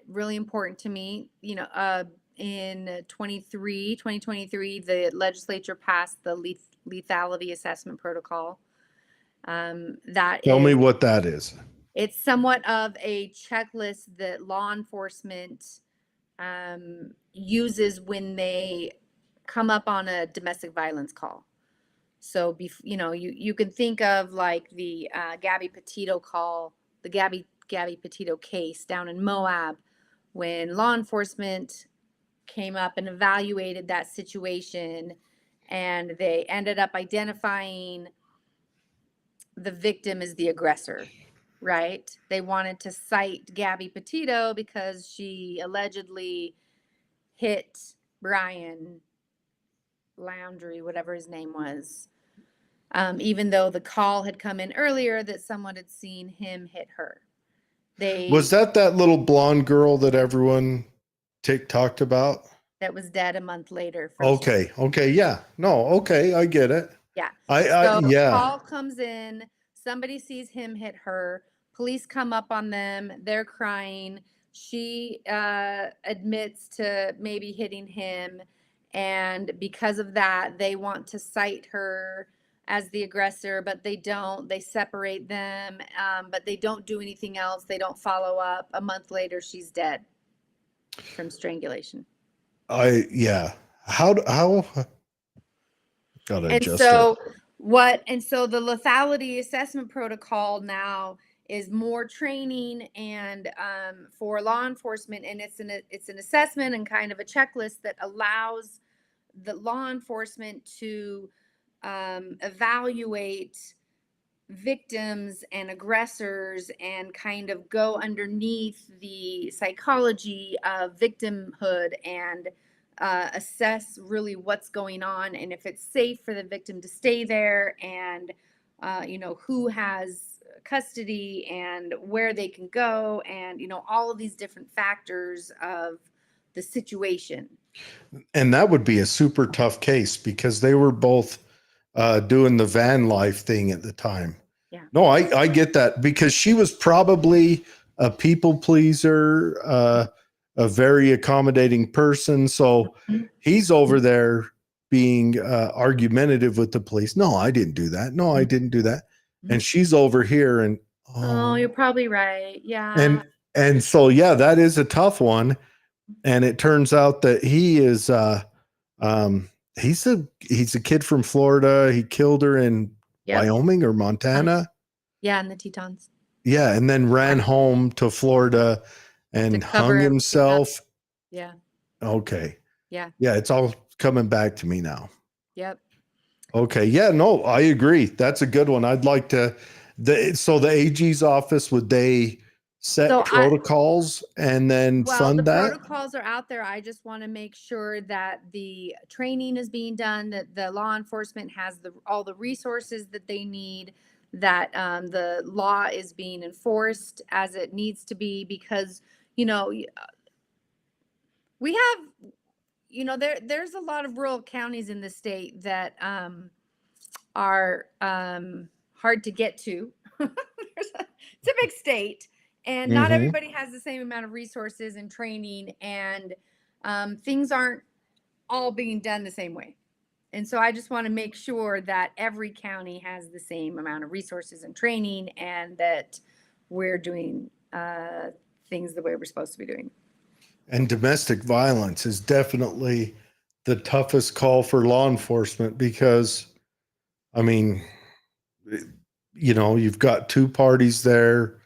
Really important to me. You know, in 2023, the legislature passed the lethality assessment protocol.
Tell me what that is.
It's somewhat of a checklist that law enforcement uses when they come up on a domestic violence call. So, you know, you can think of like the Gabby Petito call, the Gabby Petito case down in Moab, when law enforcement came up and evaluated that situation, and they ended up identifying the victim as the aggressor, right? They wanted to cite Gabby Petito because she allegedly hit Brian Laundrie, whatever his name was, even though the call had come in earlier that someone had seen him hit her.
Was that little blonde girl that everyone TikToked about?
That was dead a month later.
Okay. Yeah. No. Okay. I get it.
Yeah.
Yeah.
Call comes in. Somebody sees him hit her. Police come up on them. They're crying. she admits to maybe hitting him, and because of that, they want to cite her as the aggressor, but they don't. They separate them, but they don't do anything else. They don't follow up. A month later, she's dead from strangulation.
Yeah. How gotta
And
adjust
so
it.
the lethality assessment protocol now is more training and for law enforcement, and it's an assessment and kind of a checklist that allows the law enforcement to evaluate victims and aggressors and kind of go underneath the psychology of victimhood and assess really what's going on and if it's safe for the victim to stay there, and who has custody and where they can go, and all of these different factors of the situation.
And that would be a super tough case because they were both doing the van life thing at the time.
Yeah.
No, I get that, because she was probably a people pleaser, a very accommodating person. So he's over there being argumentative with the police. No, I didn't do that. No, I didn't do that. And she's over here and
Oh, you're probably right. Yeah.
and so yeah, that is a tough one. And it turns out that he is he's a kid from Florida. He killed her in
Yep.
Wyoming or Montana.
Yeah, in the Tetons.
Yeah, and then ran home to Florida and
To cover
hung
everything
himself.
Yeah.
Okay.
Yeah.
Yeah, it's all coming back to me now.
Yep.
Okay. Yeah, no, I agree. That's a good one. I'd like to so the AG's office, would they set protocols and then fund
the
that?
protocols are out there. I just want to make sure that the training is being done, that the law enforcement has all the resources that they need, that the law is being enforced as it needs to be, because we have there's a lot of rural counties in the state that are hard to get to. It's a big state, and not everybody has the same amount of resources and training, and things aren't all being done the same way. And so I just want to make sure that every county has the same amount of resources and training, and that we're doing things the way we're supposed to be doing.
And domestic violence is definitely the toughest call for law enforcement, because, I mean, you've got two parties there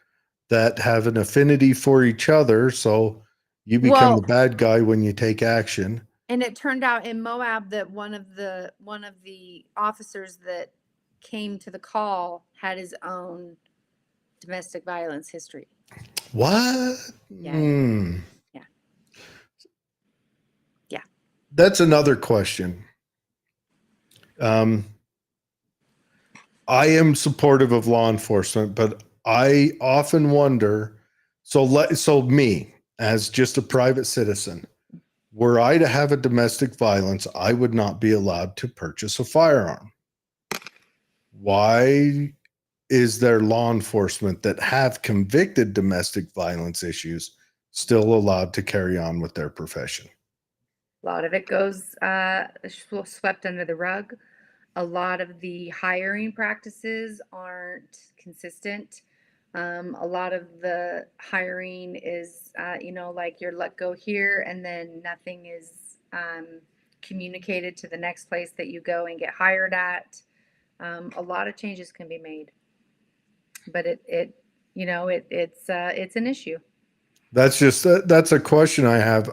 that have an affinity for each other. So you become the bad guy when you take action.
And it turned out in Moab that one of the officers that came to the call had his own domestic violence history.
What?
Yeah. Yeah. Yeah.
That's another question. I am supportive of law enforcement, but I often wonder, so me as just a private citizen, were I to have a domestic violence, I would not be allowed to purchase a firearm. Why is there law enforcement that have convicted domestic violence issues still allowed to carry on with their profession?
A lot of it goes swept under the rug. A lot of the hiring practices aren't consistent. A lot of the hiring is, like you're let go here, and then nothing is communicated to the next place that you go and get hired at. A lot of changes can be made, but it's an issue.
That's a question I have.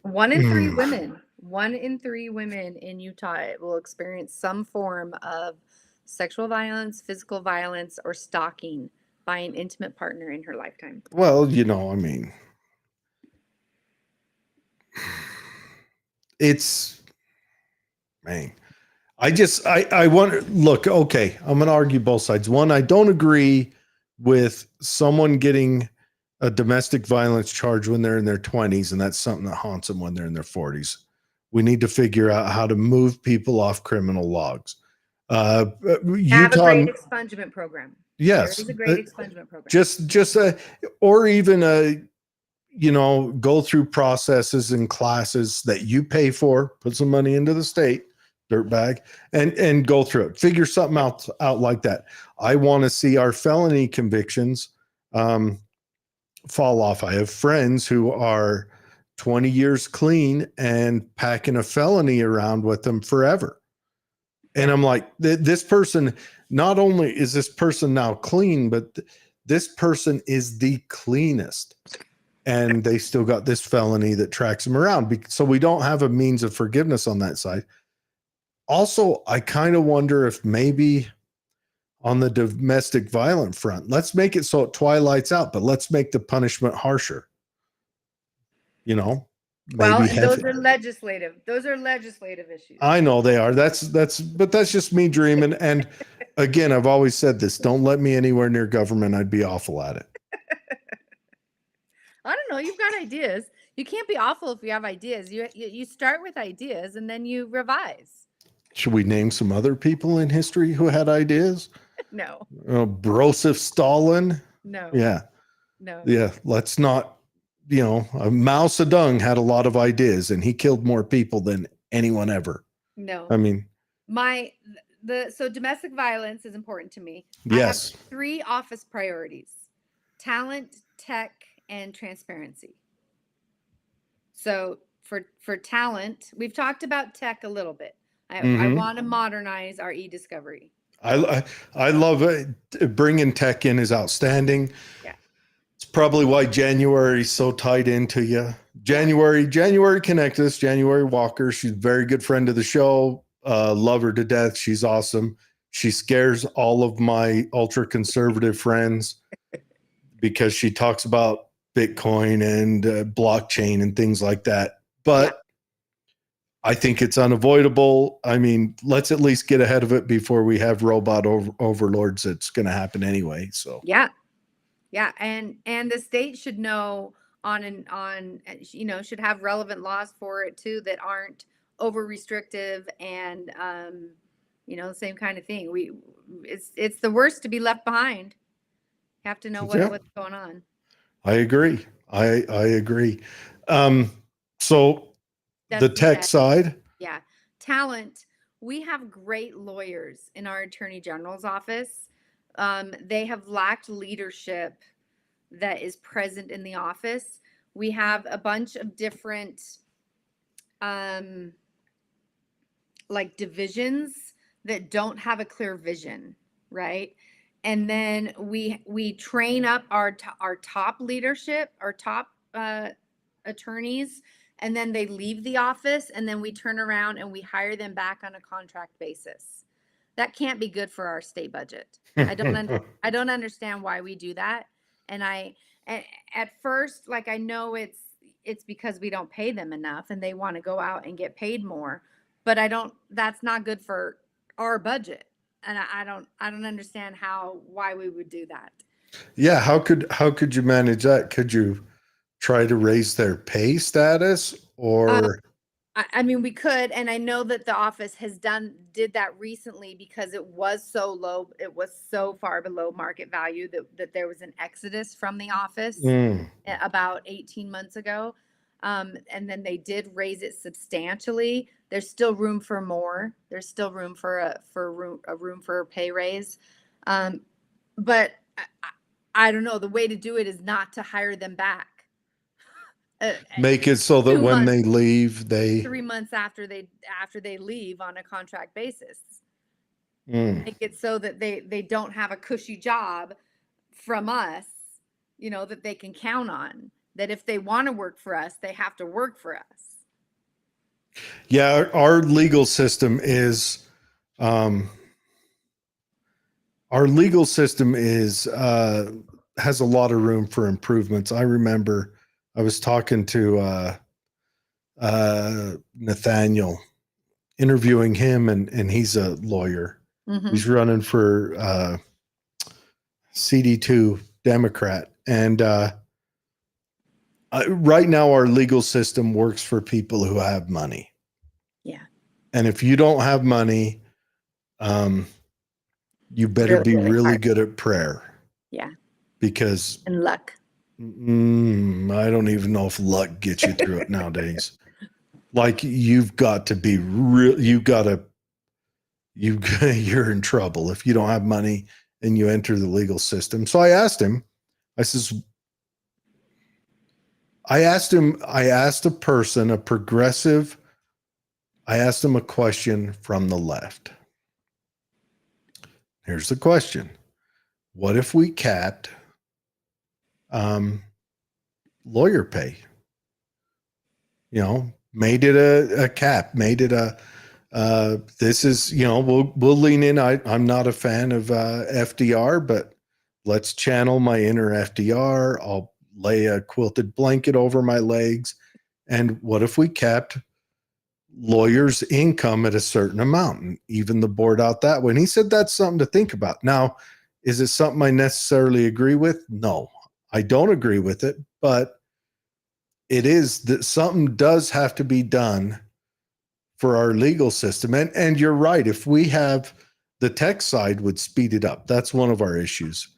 1 in 3 women. 1 in 3 women in Utah will experience some form of sexual violence, physical violence, or stalking by an intimate partner in her lifetime.
Well, I mean, it's, man, I wonder, look, okay, I'm going to argue both sides. One, I don't agree with someone getting a domestic violence charge when they're in their 20s, and that's something that haunts them when they're in their 40s. We need to figure out how to move people off criminal logs.
Have a great expungement program.
Yes.
There is a great expungement program.
Just or even go through processes and classes that you pay for, put some money into the state, dirtbag, and go through it. Figure something out like that. I want to see our felony convictions fall off. I have friends who are 20 years clean and packing a felony around with them forever. And I'm like, this person, not only is this person now clean, but this person is the cleanest. And they still got this felony that tracks them around. So we don't have a means of forgiveness on that side. Also, I kind of wonder if maybe on the domestic violent front, let's make it so it twilights out, but let's make the punishment harsher.
Well,
Maybe
and those are legislative. Those are legislative issues.
I know they are. But that's just me dreaming. And again, I've always said this: don't let me anywhere near government. I'd be awful at it.
I don't know. You've got ideas. You can't be awful if you have ideas. You start with ideas and then you revise.
Should we name some other people in history who had ideas?
No.
Broseph Stalin.
No.
Yeah.
No.
Yeah. Let's not. Mao Zedong had a lot of ideas, and he killed more people than anyone ever.
No.
I mean,
so domestic violence is important to me.
Yes.
I have 3 office priorities: talent, tech, and transparency. So for talent, we've talked about tech a little bit. I want to modernize our e-discovery.
I love it. Bringing tech in is outstanding.
Yeah.
It's probably why January is so tied into you. January connected us. January Walker. She's a very good friend of the show. Love her to death. She's awesome. She scares all of my ultra conservative friends because she talks about Bitcoin and blockchain and things like that. But I think it's unavoidable. I mean, let's at least get ahead of it before we have robot overlords. It's going to happen anyway. So
yeah, and the state should know should have relevant laws for it too that aren't over restrictive and the same kind of thing. It's the worst to be left behind. You have to know what's going on.
I agree. I agree. So that's the tech side.
Yeah. Talent. We have great lawyers in our attorney general's office. They have lacked leadership that is present in the office. We have a bunch of different divisions that don't have a clear vision, right? And then we train up our top leadership, our top attorneys, and then they leave the office, and then we turn around and we hire them back on a contract basis. That can't be good for our state budget. I don't understand why we do that. And at first, I know it's because we don't pay them enough and they want to go out and get paid more, but that's not good for our budget. And I don't understand why we would do that.
Yeah. How could you manage that? Could you try to raise their pay status or?
I mean, we could, and I know that the office did that recently because it was so low. It was so far below market value that there was an exodus from the office about 18 months ago. And then they did raise it substantially. There's still room for more. There's still room for a pay raise. But I don't know. The way to do it is not to hire them back.
Make it so that when they leave,
3 months after they leave on a contract basis. Make it so that they don't have a cushy job from us, that they can count on. That if they want to work for us, they have to work for us.
Yeah, our legal system is has a lot of room for improvements. I remember I was talking to Nathaniel, interviewing him, and he's a lawyer. Mm-hmm. He's running for CD2 Democrat. And right now our legal system works for people who have money.
Yeah.
And if you don't have money, You better
Really,
be
really
really
hard.
good at prayer.
Yeah.
Because
And luck.
I don't even know if luck gets you through it nowadays. Like you've got to be real. You're in trouble if you don't have money and you enter the legal system. So I asked him, I says, I asked a person, a progressive, I asked him a question from the left. Here's the question. What if we capped lawyer pay? You know, made it a cap, made it this is, we'll lean in. I'm not a fan of FDR, but let's channel my inner FDR. I'll lay a quilted blanket over my legs. And what if we kept lawyers' income at a certain amount and even the board out that way? And he said that's something to think about. Now, is it something I necessarily agree with? No, I don't agree with it, but it is that something does have to be done for our legal system. And you're right. If we have the tech side would speed it up. That's one of our issues.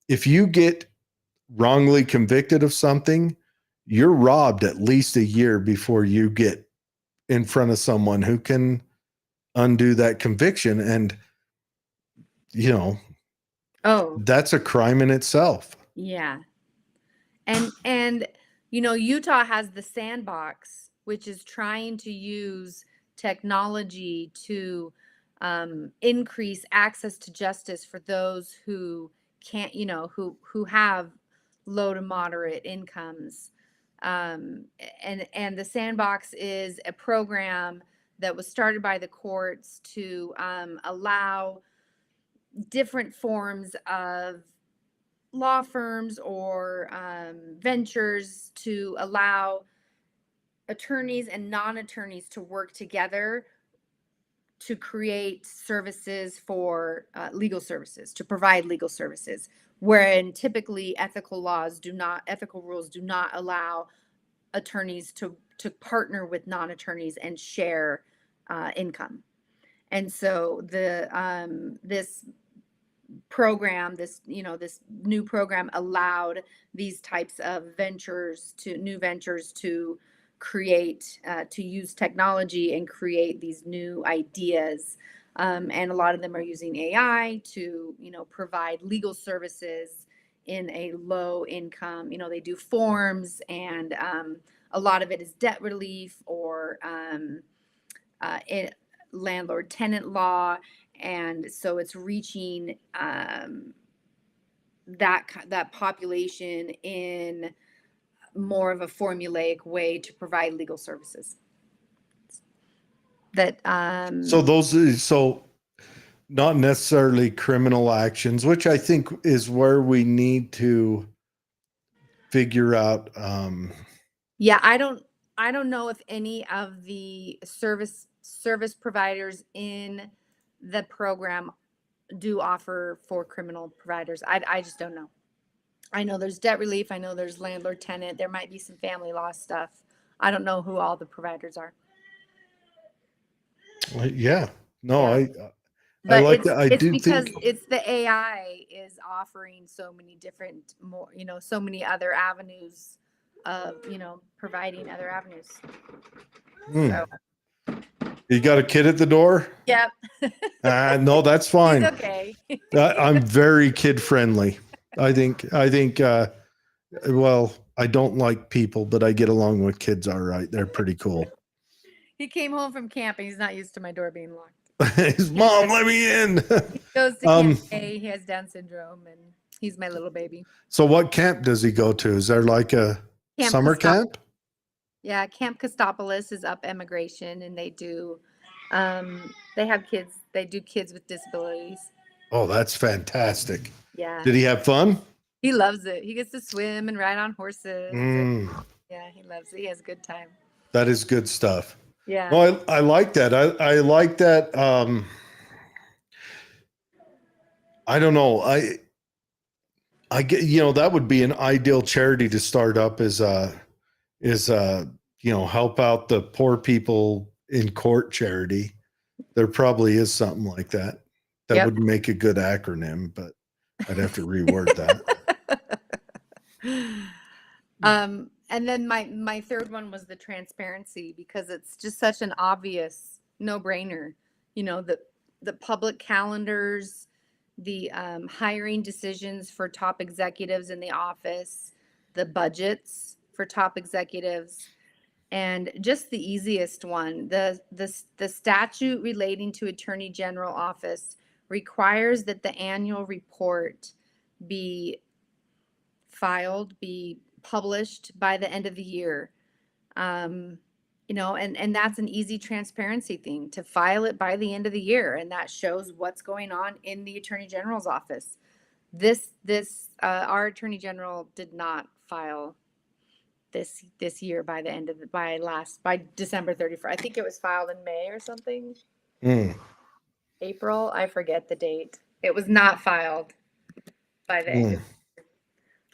If you get wrongly convicted of something, you're robbed at least a year before you get in front of someone who can undo that conviction. And,
Oh,
that's a crime in itself.
yeah. And Utah has the sandbox, which is trying to use technology to increase access to justice for those who can't, who have low to moderate incomes. And the sandbox is a program that was started by the courts to allow different forms of law firms or ventures to allow attorneys and non-attorneys to work together to create services for legal services, to provide legal services, wherein typically ethical rules do not allow attorneys to partner with non-attorneys and share income. And so this program, this new program allowed these types of new ventures to create, to use technology and create these new ideas. And a lot of them are using AI to, provide legal services in a low income. They do forms, and a lot of it is debt relief or landlord tenant law. And so it's reaching that population in more of a formulaic way to provide legal services. That
So not necessarily criminal actions, which I think is where we need to figure out.
Yeah, I don't know if any of the service providers in the program do offer for criminal providers. I just don't know. I know there's debt relief. I know there's landlord tenant. There might be some family law stuff. I don't know who all the providers are.
Yeah, no,
Yeah.
I
But
like that. I
it's
do
because
think
it's the AI is offering so many different so many other avenues of, providing other avenues. So
you got a kid at the door.
yep.
No, that's fine.
He's okay.
I'm very kid friendly. I think, well, I don't like people, but I get along with kids all right. They're pretty cool.
He came home from camp and he's not used to my door being locked.
His mom, let me in.
He goes to Camp A. He has Down syndrome, and he's my little baby.
So what camp does he go to? Is there like a summer camp?
Yeah, Camp Costopolis is up Emigration, and they do, they have kids. They do kids with disabilities.
Oh, that's fantastic.
Yeah.
Did he have fun?
He loves it. He gets to swim and ride on horses. And, yeah, he loves it. He has a good time.
That is good stuff.
Yeah.
No, I like that. I like that. I don't know. I get, that would be an ideal charity to start up is help out the poor people in court charity. There probably is something like that. That
Yep.
would make a good acronym, but I'd have to reword that.
And then my third one was the transparency, because it's just such an obvious no-brainer. You know, the public calendars, the hiring decisions for top executives in the office, the budgets for top executives, and just the easiest one, the statute relating to Attorney General office requires that the annual report be published by the end of the year. You know, and that's an easy transparency thing, to file it by the end of the year, and that shows what's going on in the Attorney General's office. Our Attorney General did not file this year by the end of by December 31st. I think it was filed in May or something. April, I forget the date. It was not filed by the end of.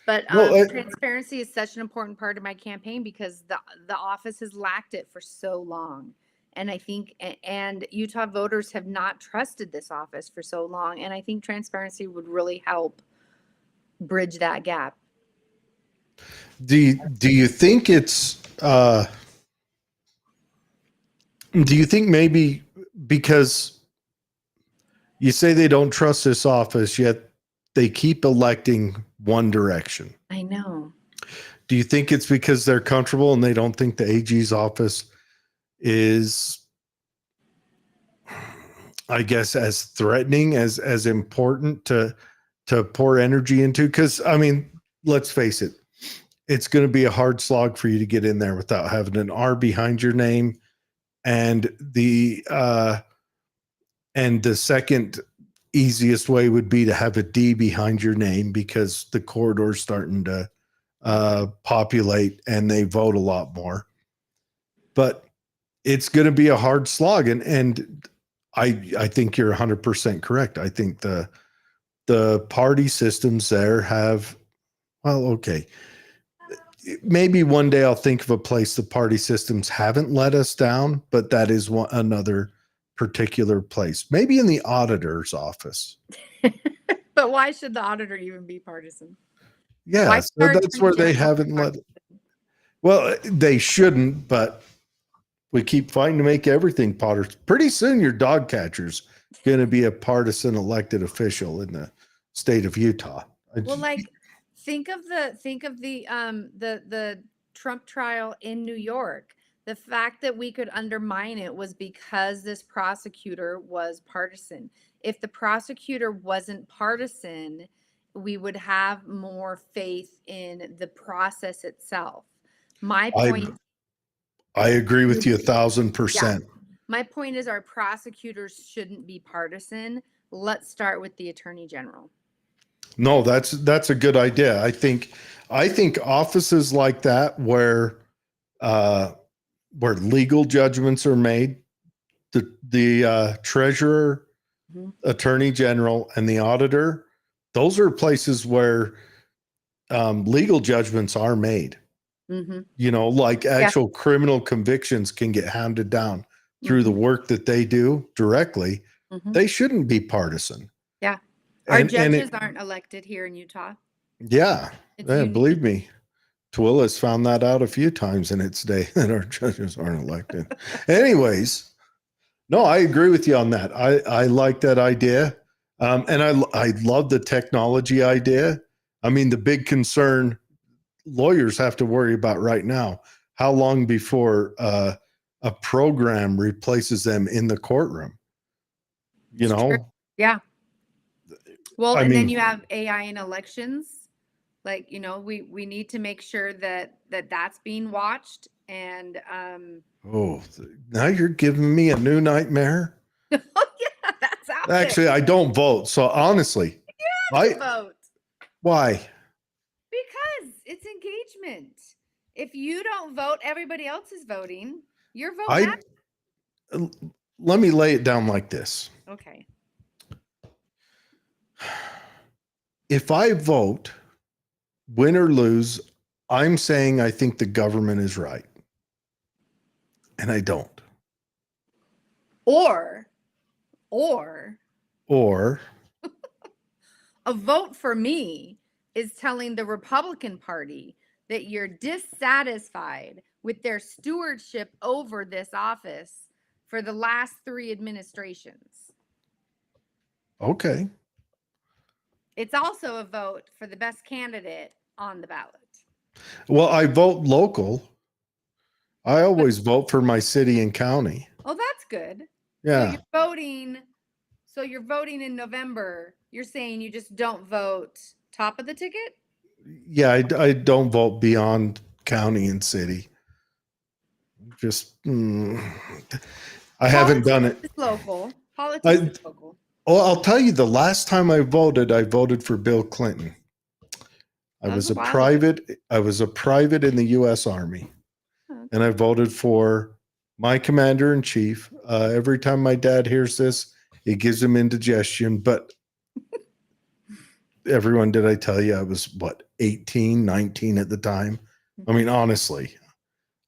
But transparency is such an important part of my campaign, because the office has lacked it for so long. And I think, and Utah voters have not trusted this office for so long. And I think transparency would really help bridge that gap.
Do you think it's, do you think maybe because you say they don't trust this office, yet they keep electing one direction?
I know.
Do you think it's because they're comfortable and they don't think the AG's office is, I guess, as threatening, as important to pour energy into? Because, I mean, let's face it, it's going to be a hard slog for you to get in there without having an R behind your name. And the second easiest way would be to have a D behind your name, because the corridor's starting to populate and they vote a lot more. But it's going to be a hard slog. And I think you're 100% correct. I think the party systems there have, well, okay, maybe one day I'll think of a place the party systems haven't let us down, but that is another particular place, maybe in the auditor's office.
But why should the auditor even be partisan?
Yeah, so that's where they haven't let it. Well, they shouldn't, but we keep fighting to make everything partisan. Pretty soon your dog catcher's going to be a partisan elected official in the state of Utah.
Well, like, think of the Trump trial in New York. The fact that we could undermine it was because this prosecutor was partisan. If the prosecutor wasn't partisan, we would have more faith in the process itself. My point.
I agree with you 1,000%.
Yeah. My point is, our prosecutors shouldn't be partisan. Let's start with the Attorney General.
No, that's a good idea. I think offices like that where legal judgments are made, the treasurer, attorney general, and the auditor, those are places where legal judgments are made. You know, like actual criminal convictions can get handed down through the work that they do directly. They shouldn't be partisan.
Yeah. Our judges aren't elected here in Utah.
Yeah. Believe me, Twilla's found that out a few times in its day, that our judges aren't elected. Anyways, no, I agree with you on that. I like that idea. And I love the technology idea. I mean, the big concern lawyers have to worry about right now, how long before a program replaces them in the courtroom? You know?
True. Yeah. Well, then you have AI in elections. Like, you know, we need to make sure that's being watched. And
now you're giving me a new nightmare.
Oh yeah, that's out
Actually,
there.
I don't vote. So honestly,
you have to vote.
Why?
Because it's engagement. If you don't vote, everybody else is voting. Your vote matters.
Let me lay it down like this.
Okay.
If I vote, win or lose, I'm saying I think the government is right. And I don't.
Or
Or
A vote for me is telling the Republican Party that you're dissatisfied with their stewardship over this office for the last 3 administrations.
okay.
It's also a vote for the best candidate on the ballot.
Well, I vote local. I always vote for my city and county.
Oh, that's good.
Yeah.
So you're voting in November. You're saying you just don't vote top of the ticket?
Yeah, I don't vote beyond county and city. Just I haven't done it.
It's local. Politics is local.
Well, I'll tell you, the last time I voted for Bill Clinton. I was a private in the U.S. Army, and I voted for my commander in chief. Every time my dad hears this, it gives him indigestion. But everyone, did I tell you I was 18, 19 at the time? I mean, honestly,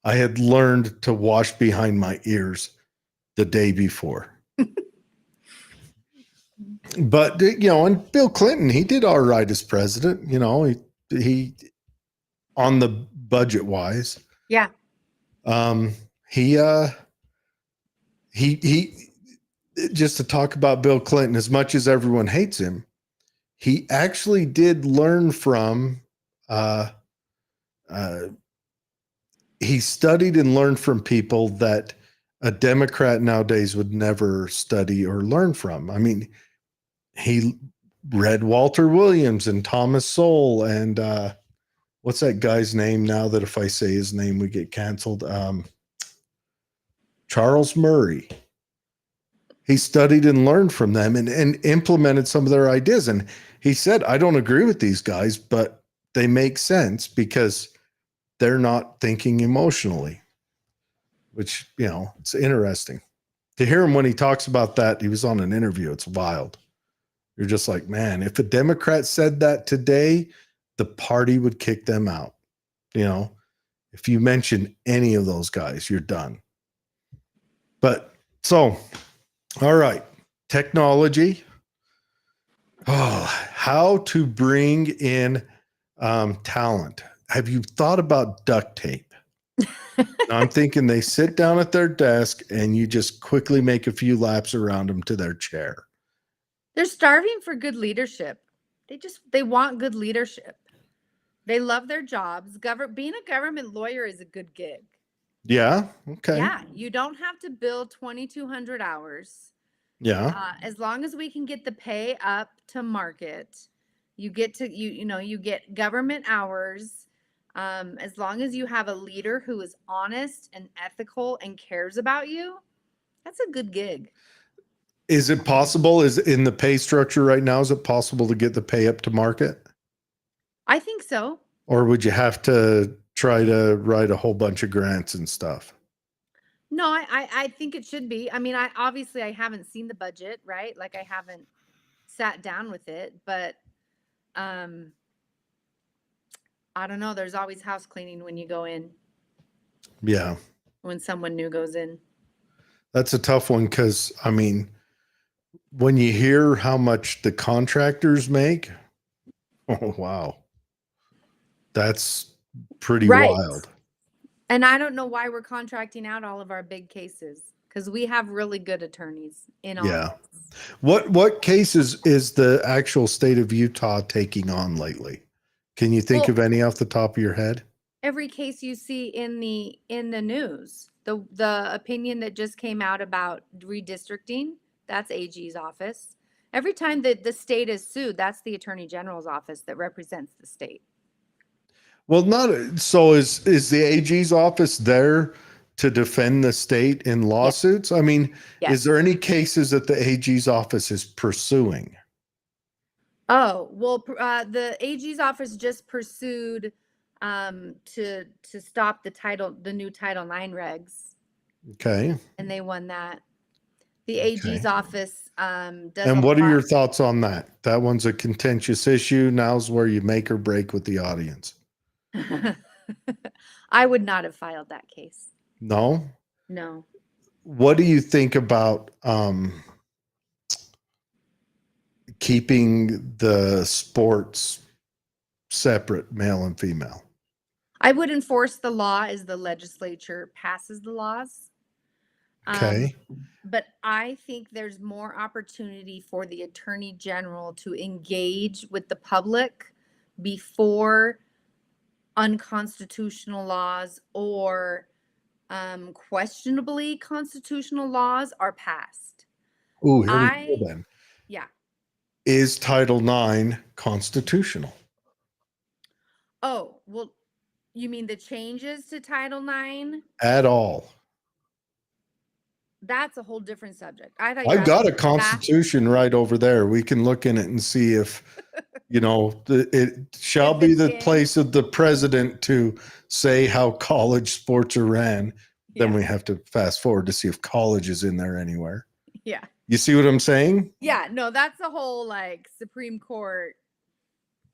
I had learned to wash behind my ears the day before. But and Bill Clinton, he did all right as president. He on the budget wise.
Yeah.
He just to talk about Bill Clinton, as much as everyone hates him, he actually did learn from he studied and learned from people that a Democrat nowadays would never study or learn from. I mean, he read Walter Williams and Thomas Sowell and what's that guy's name now that if I say his name we get canceled? Charles Murray. He studied and learned from them and implemented some of their ideas. And he said, I don't agree with these guys, but they make sense because they're not thinking emotionally, which, it's interesting to hear him when he talks about that. He was on an interview. It's wild. You're just like, man, if a Democrat said that today, the party would kick them out. If you mention any of those guys, you're done. But so, all right, technology. Oh, how to bring in talent. Have you thought about duct tape? I'm thinking they sit down at their desk and you just quickly make a few laps around them to their chair.
They're starving for good leadership. They want good leadership. They love their jobs. Being a government lawyer is a good gig.
Yeah. Okay.
Yeah. You don't have to bill 2,200 hours.
Yeah.
As long as we can get the pay up to market, you get you get government hours. As long as you have a leader who is honest and ethical and cares about you, that's a good gig.
Is it possible? Is in the pay structure right now, is it possible to get the pay up to market?
I think so.
Or would you have to try to write a whole bunch of grants and stuff?
No, I think it should be. I mean, I haven't seen the budget, right? Like I haven't sat down with it, but I don't know. There's always house cleaning when you go in.
Yeah.
When someone new goes in.
That's a tough one because, I mean, when you hear how much the contractors make, oh, wow. That's pretty wild.
And I don't know why we're contracting out all of our big cases because we have really good attorneys in office.
Yeah. What cases is the actual state of Utah taking on lately? Can you think of any off the top of your head?
Every case you see in the news, the opinion that just came out about redistricting, that's AG's office. Every time that the state is sued, that's the Attorney General's office that represents the state.
Well, is the AG's office there to defend the state in lawsuits? Yes. I mean, Is there any cases that the AG's office is pursuing?
Oh, well, the AG's office just pursued to stop the new Title IX regs.
Okay.
And they won that. The AG's office does.
And what are your thoughts on that? That one's a contentious issue. Now's where you make or break with the audience.
I would not have filed that case.
No?
No.
What do you think about keeping the sports separate, male and female.
I would enforce the law as the legislature passes the laws.
Okay.
But I think there's more opportunity for the attorney general to engage with the public before unconstitutional laws or questionably constitutional laws are passed.
Ooh, here we go then.
Yeah.
Is Title IX constitutional?
Oh, well, you mean the changes to Title IX?
At all?
That's a whole different subject. I thought
I've got a constitution right over there. We can look in it and see if, it shall
If
be
it's
the
in-
place of the president to say how college sports are ran. Then
Yeah.
we have to fast forward to see if college is in there anywhere.
Yeah.
You see what I'm saying?
Yeah. No, that's the whole like Supreme Court.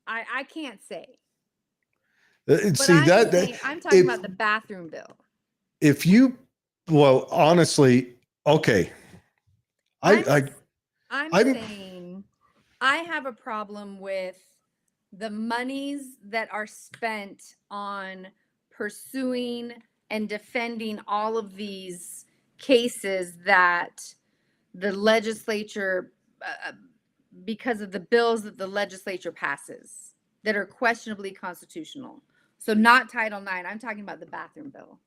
I can't say. But
See
I'm talking about the bathroom bill.
Well, honestly, okay.
I'm
I'm-
saying I have a problem with the monies that are spent on pursuing and defending all of these cases that the legislature, because of the bills that the legislature passes that are questionably constitutional. So not Title IX, I'm talking about the bathroom bill.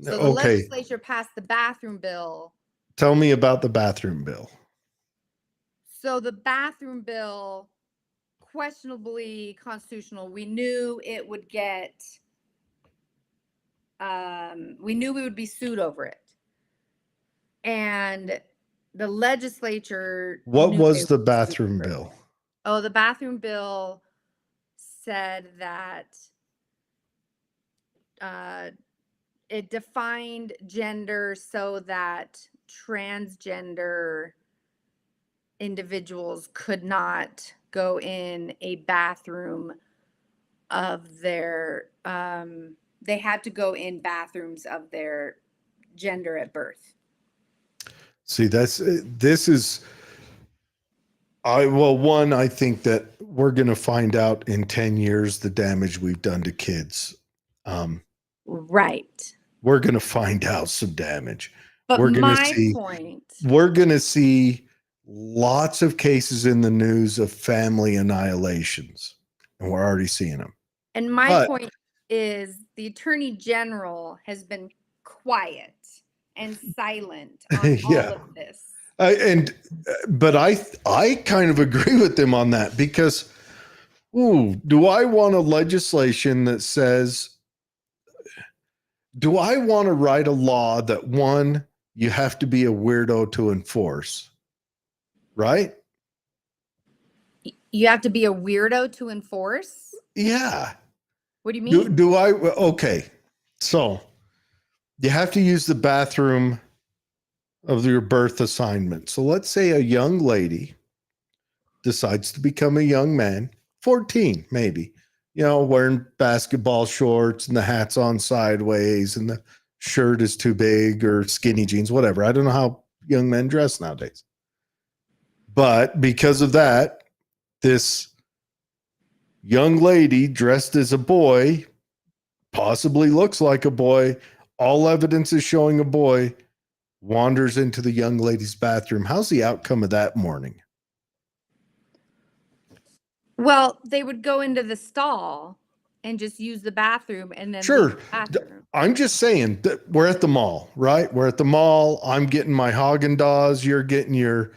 So the legislature passed the bathroom bill.
Tell me about the bathroom bill.
So the bathroom bill, questionably constitutional. We knew it would get, we knew we would be sued over it. And the legislature.
What
knew
was
they
the
would be sued
bathroom
over it.
bill?
Oh, the bathroom bill said that it defined gender so that transgender individuals could not go in a bathroom of their, they had to go in bathrooms of their gender at birth.
See, I think that we're going to find out in 10 years the damage we've done to kids.
Right.
We're going to find out some damage.
But
we're going to see lots of cases in the news of family annihilations, and we're already seeing them.
And my point is the attorney general has been quiet and silent on all of this.
But I kind of agree with them on that because, do I want a legislation that says, do I want to write a law that one, you have to be a weirdo to enforce, right?
You have to be a weirdo to enforce?
Yeah.
What do you mean?
Okay. So you have to use the bathroom of your birth assignment. So let's say a young lady decides to become a young man, 14 maybe, wearing basketball shorts and the hat's on sideways and the shirt is too big or skinny jeans, whatever. I don't know how young men dress nowadays. But because of that, this young lady dressed as a boy, possibly looks like a boy, all evidence is showing a boy, wanders into the young lady's bathroom. How's the outcome of that morning?
Well, they would go into the stall and just use the bathroom and then
Sure.
leave the bathroom.
I'm just saying that we're at the mall, right? We're at the mall. I'm getting my Haagen-Dazs. You're getting your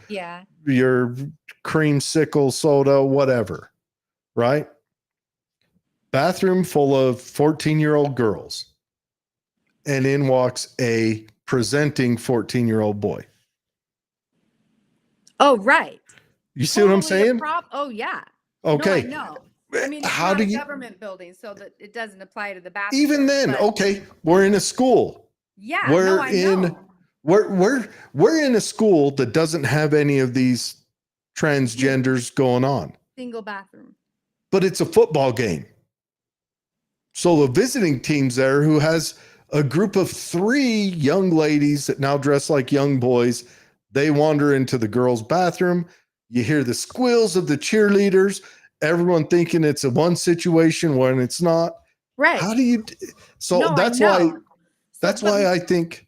creamsicle soda, whatever, right? Bathroom full of 14-year-old girls. And in walks a presenting 14-year-old boy.
Oh, right.
You see what I'm saying?
Oh, yeah.
Okay.
No, I know. I mean, it's
how
not
do
a
you
government building, so that it doesn't apply to the bathroom.
even then? Okay, we're in a school.
Yeah,
we're in a school that doesn't have any of these transgenders going on.
Single bathroom.
But it's a football game. So the visiting team's there who has a group of 3 young ladies that now dress like young boys. They wander into the girls' bathroom. You hear the squeals of the cheerleaders, everyone thinking it's a one situation when it's not.
Right.
How do you? So
No,
that's
I
why.
know.
That's why I think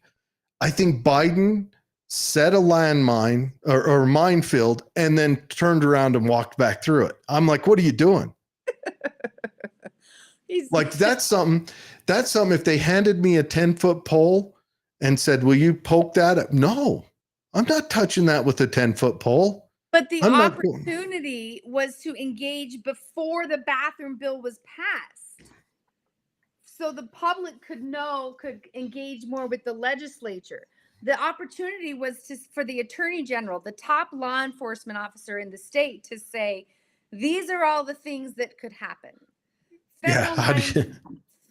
Biden set a landmine or minefield and then turned around and walked back through it. I'm like, what are you doing? Like that's something. If they handed me a 10-foot pole and said, "Will you poke that up?" No, I'm not touching that with a 10-foot pole.
But the
I'm not-
opportunity was to engage before the bathroom bill was passed. So the public could engage more with the legislature. The opportunity was for the attorney general, the top law enforcement officer in the state, to say, these are all the things that could happen.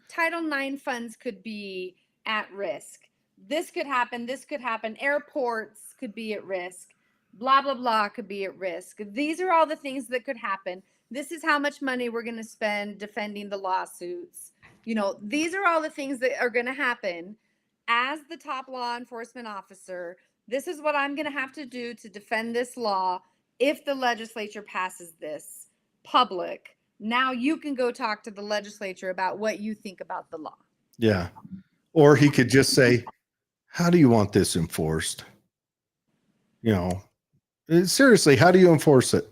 Title IX funds could be at risk. This could happen. This could happen. Airports could be at risk. Blah, blah, blah could be at risk. These are all the things that could happen. This is how much money we're going to spend defending the lawsuits. These are all the things that are going to happen. As the top law enforcement officer, this is what I'm going to have to do to defend this law if the legislature passes this public. Now you can go talk to the legislature about what you think about the law.
Yeah. Or he could just say, how do you want this enforced? Seriously, how do you enforce it?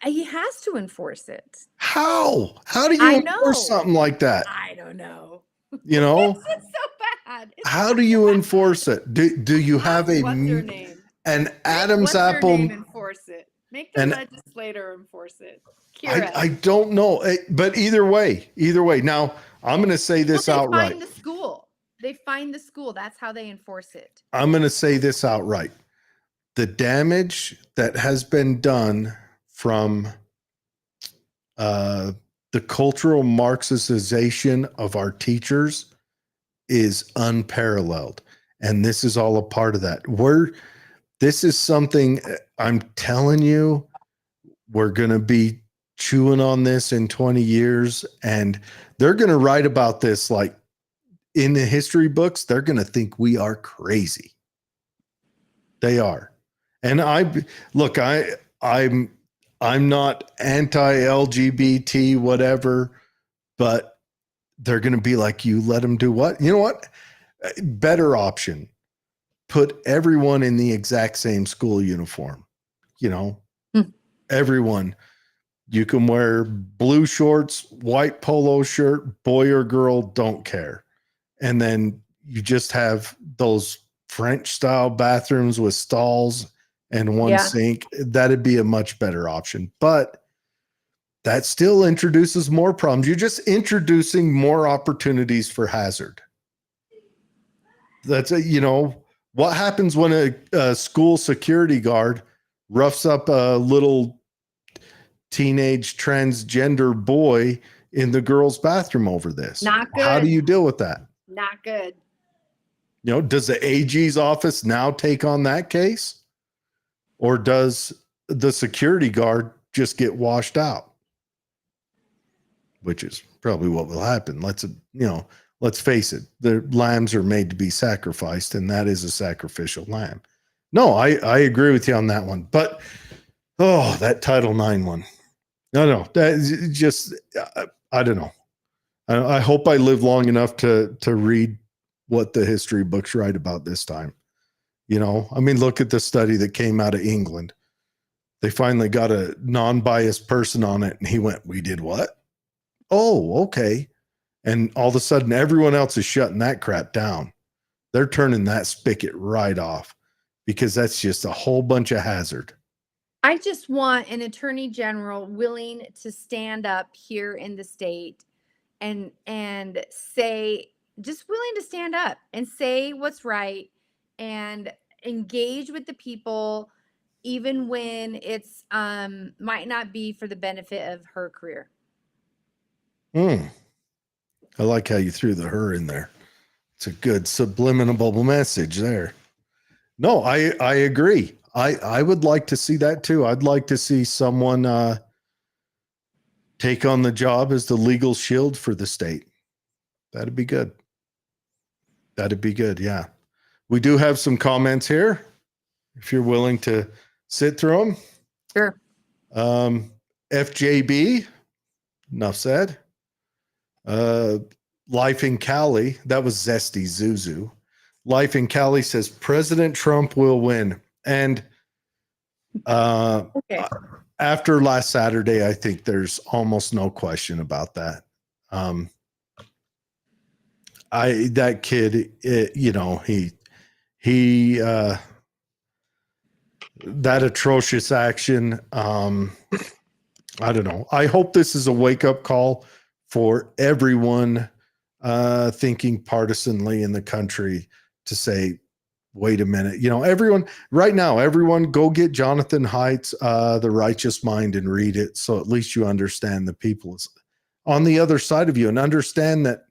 He has to enforce it.
How do you enforce something like that?
I don't know.
It's
so bad.
How do you enforce it? Do you have an Adam's apple?
Enforce it. Make the legislator enforce it.
I don't know, but either way. Now I'm going to say this outright.
They find the school. That's how they enforce it.
I'm going to say this outright. The damage that has been done from the cultural Marxization of our teachers is unparalleled. And this is all a part of that. This is something I'm telling you, we're going to be chewing on this in 20 years. And they're going to write about this like in the history books. They're going to think we are crazy. They are. And I'm not anti-LGBT, whatever, but they're going to be like, you let them do what? You know what? Better option. Put everyone in the exact same school uniform. Everyone. You can wear blue shorts, white polo shirt, boy or girl, don't care. And then you just have those French style bathrooms with stalls and one sink. That'd be a much better option. But that still introduces more problems. You're just introducing more opportunities for hazard. That's what happens when a school security guard roughs up a little teenage transgender boy in the girls' bathroom over this.
Not good.
How do you deal with that?
Not good.
Does the AG's office now take on that case? Or does the security guard just get washed out? Which is probably what will happen. Let's face it. The lambs are made to be sacrificed, and that is a sacrificial lamb. No, I agree with you on that one. But, that Title IX one. No, that just, I don't know. I hope I live long enough to read what the history books write about this time. Look at the study that came out of England. They finally got a non-biased person on it, and he went, we did what? Oh, okay. And all of a sudden, everyone else is shutting that crap down. They're turning that spigot right off because that's just a whole bunch of hazard.
I just want an attorney general willing to stand up here in the state and say, just willing to stand up and say what's right and engage with the people, even when it's might not be for the benefit of her career.
I like how you threw the her in there. It's a good subliminal message there. No, I agree. I would like to see that too. I'd like to see someone take on the job as the legal shield for the state. That'd be good. Yeah. We do have some comments here. If you're willing to Sit through them.
Sure.
FJB, enough said. Life in Cali, that was Zesty Zuzu. Life in Cali says President Trump will win. And
Okay.
after last Saturday, I think there's almost no question about that. That kid, that atrocious action. I don't know. I hope this is a wake-up call for everyone thinking partisanly in the country to say, wait a minute. Everyone right now, everyone go get Jonathan Haidt's The Righteous Mind and read it. So at least you understand the people on the other side of you and understand that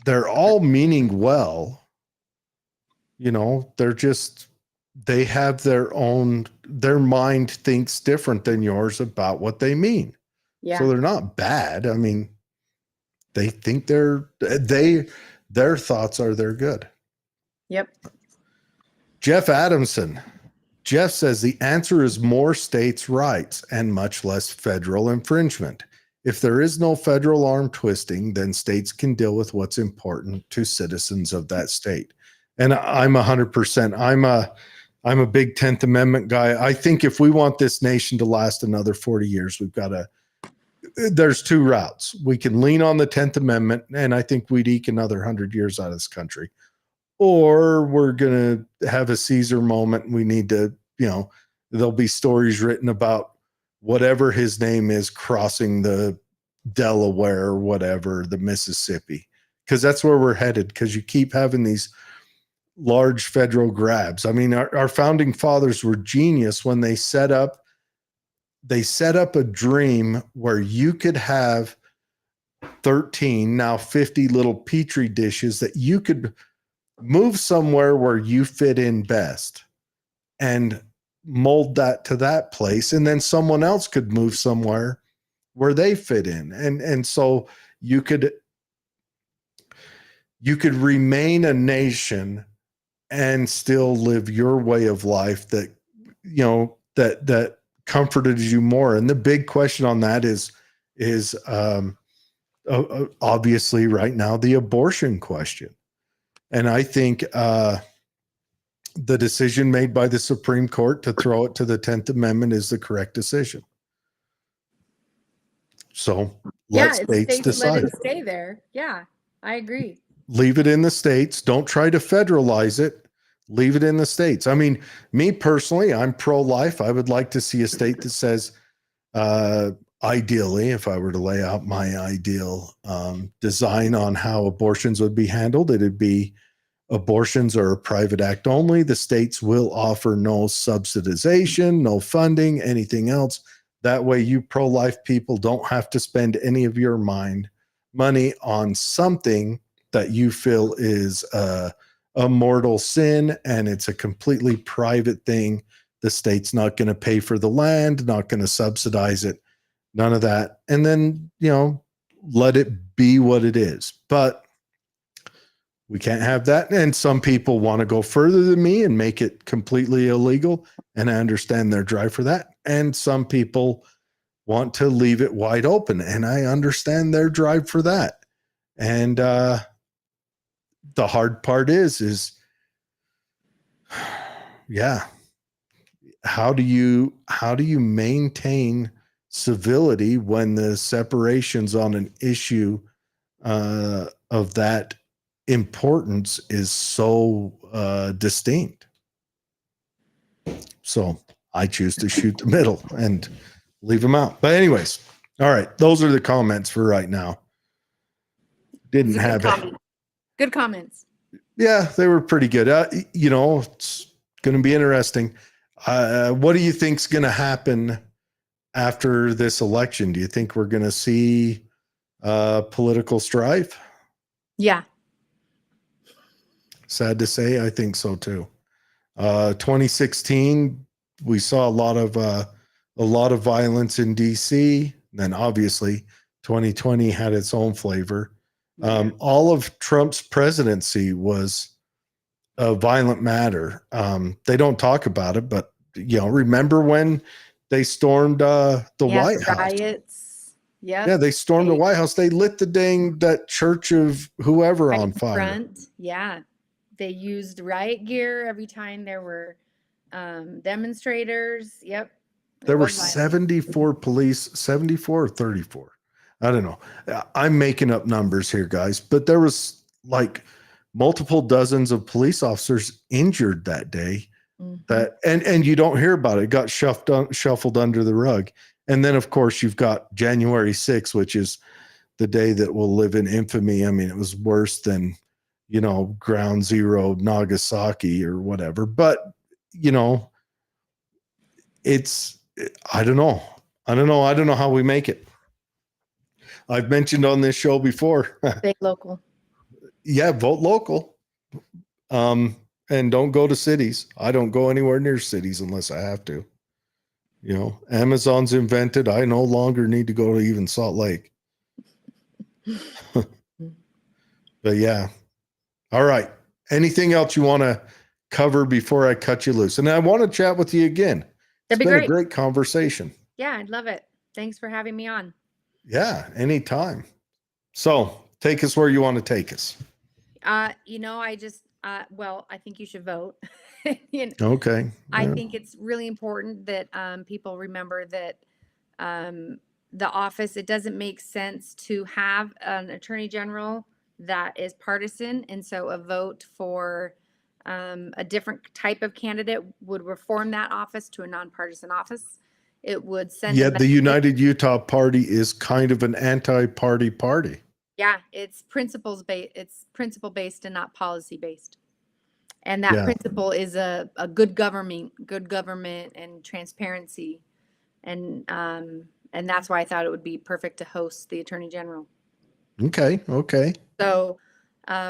they're all meaning well. They have their mind thinks different than yours about what they mean.
Yeah.
So they're not bad. I mean, they think their thoughts are their good.
Yep.
Jeff Adamson. Jeff says the answer is more states' rights and much less federal infringement. If there is no federal arm twisting, then states can deal with what's important to citizens of that state. And I'm 100%. I'm a big 10th Amendment guy. I think if we want this nation to last another 40 years, there's two routes. We can lean on the 10th Amendment, and I think we'd eke another 100 years out of this country. Or we're going to have a Caesar moment. And we need to, there'll be stories written about whatever his name is crossing the Delaware or whatever, the Mississippi, because that's where we're headed. Because you keep having these large federal grabs. I mean, our founding fathers were genius when they set up a dream where you could have 13, now 50 little petri dishes that you could move somewhere where you fit in best and mold that to that place. And then someone else could move somewhere where they fit in. And so you could remain a nation and still live your way of life that comforted you more. And the big question on that is obviously right now the abortion question. And I think the decision made by the Supreme Court to throw it to the 10th Amendment is the correct decision. So let states decide.
Let it stay there. Yeah, I agree.
Leave it in the states. Don't try to federalize it. Leave it in the states. I mean, me personally, I'm pro-life. I would like to see a state that says, ideally, if I were to lay out my ideal design on how abortions would be handled, it'd be abortions are a private act only. The states will offer no subsidization, no funding, anything else. That way you pro-life people don't have to spend any of your money on something that you feel is a mortal sin, and it's a completely private thing. The state's not going to pay for the land, not going to subsidize it, none of that. And then, let it be what it is. But we can't have that. And some people want to go further than me and make it completely illegal. And I understand their drive for that. And some people want to leave it wide open. And I understand their drive for that. And the hard part is yeah, how do you maintain civility when the separations on an issue of that importance is so distinct? So I choose to shoot the middle and leave them out. But anyways, all right, those are the comments for right now. Didn't have it.
Good comments.
Yeah, they were pretty good. It's going to be interesting. What do you think's going to happen after this election? Do you think we're going to see political strife?
Yeah.
Sad to say, I think so too. 2016, we saw a lot of violence in DC. Then obviously, 2020 had its own flavor. All of Trump's presidency was a violent matter. They don't talk about it, but remember when they stormed the White House?
Riots. Yep.
Yeah, they stormed the White House. They lit that church of whoever on fire.
Front. Yeah. They used riot gear every time there were demonstrators. Yep.
There were 74 police, 74 or 34. I don't know. I'm making up numbers here, guys, but there was like multiple dozens of police officers injured that day. And you don't hear about it. It got shuffled under the rug. And then, of course, you've got January 6th, which is the day that will live in infamy. I mean, it was worse than, Ground Zero, Nagasaki or whatever. But, I don't know. I don't know how we make it. I've mentioned on this show before.
Stay local.
Yeah, vote local. And don't go to cities. I don't go anywhere near cities unless I have to. Amazon's invented. I no longer need to go to even Salt Lake. But yeah. All right. Anything else you want to cover before I cut you loose? And I want to chat with you again. It's been a great conversation.
Yeah, I'd love it. Thanks for having me on.
Yeah, anytime. So take us where you want to take us.
I think you should vote.
Okay.
I think it's really important that people remember that the office, it doesn't make sense to have an attorney general that is partisan. And so a vote for a different type of candidate would reform that office to a nonpartisan office. It would send.
Yet the United Utah Party is kind of an anti-party party.
Yeah, it's principles based. It's principle based and not policy based. And that principle is a good government and transparency. And that's why I thought it would be perfect to host the Attorney General. Okay. So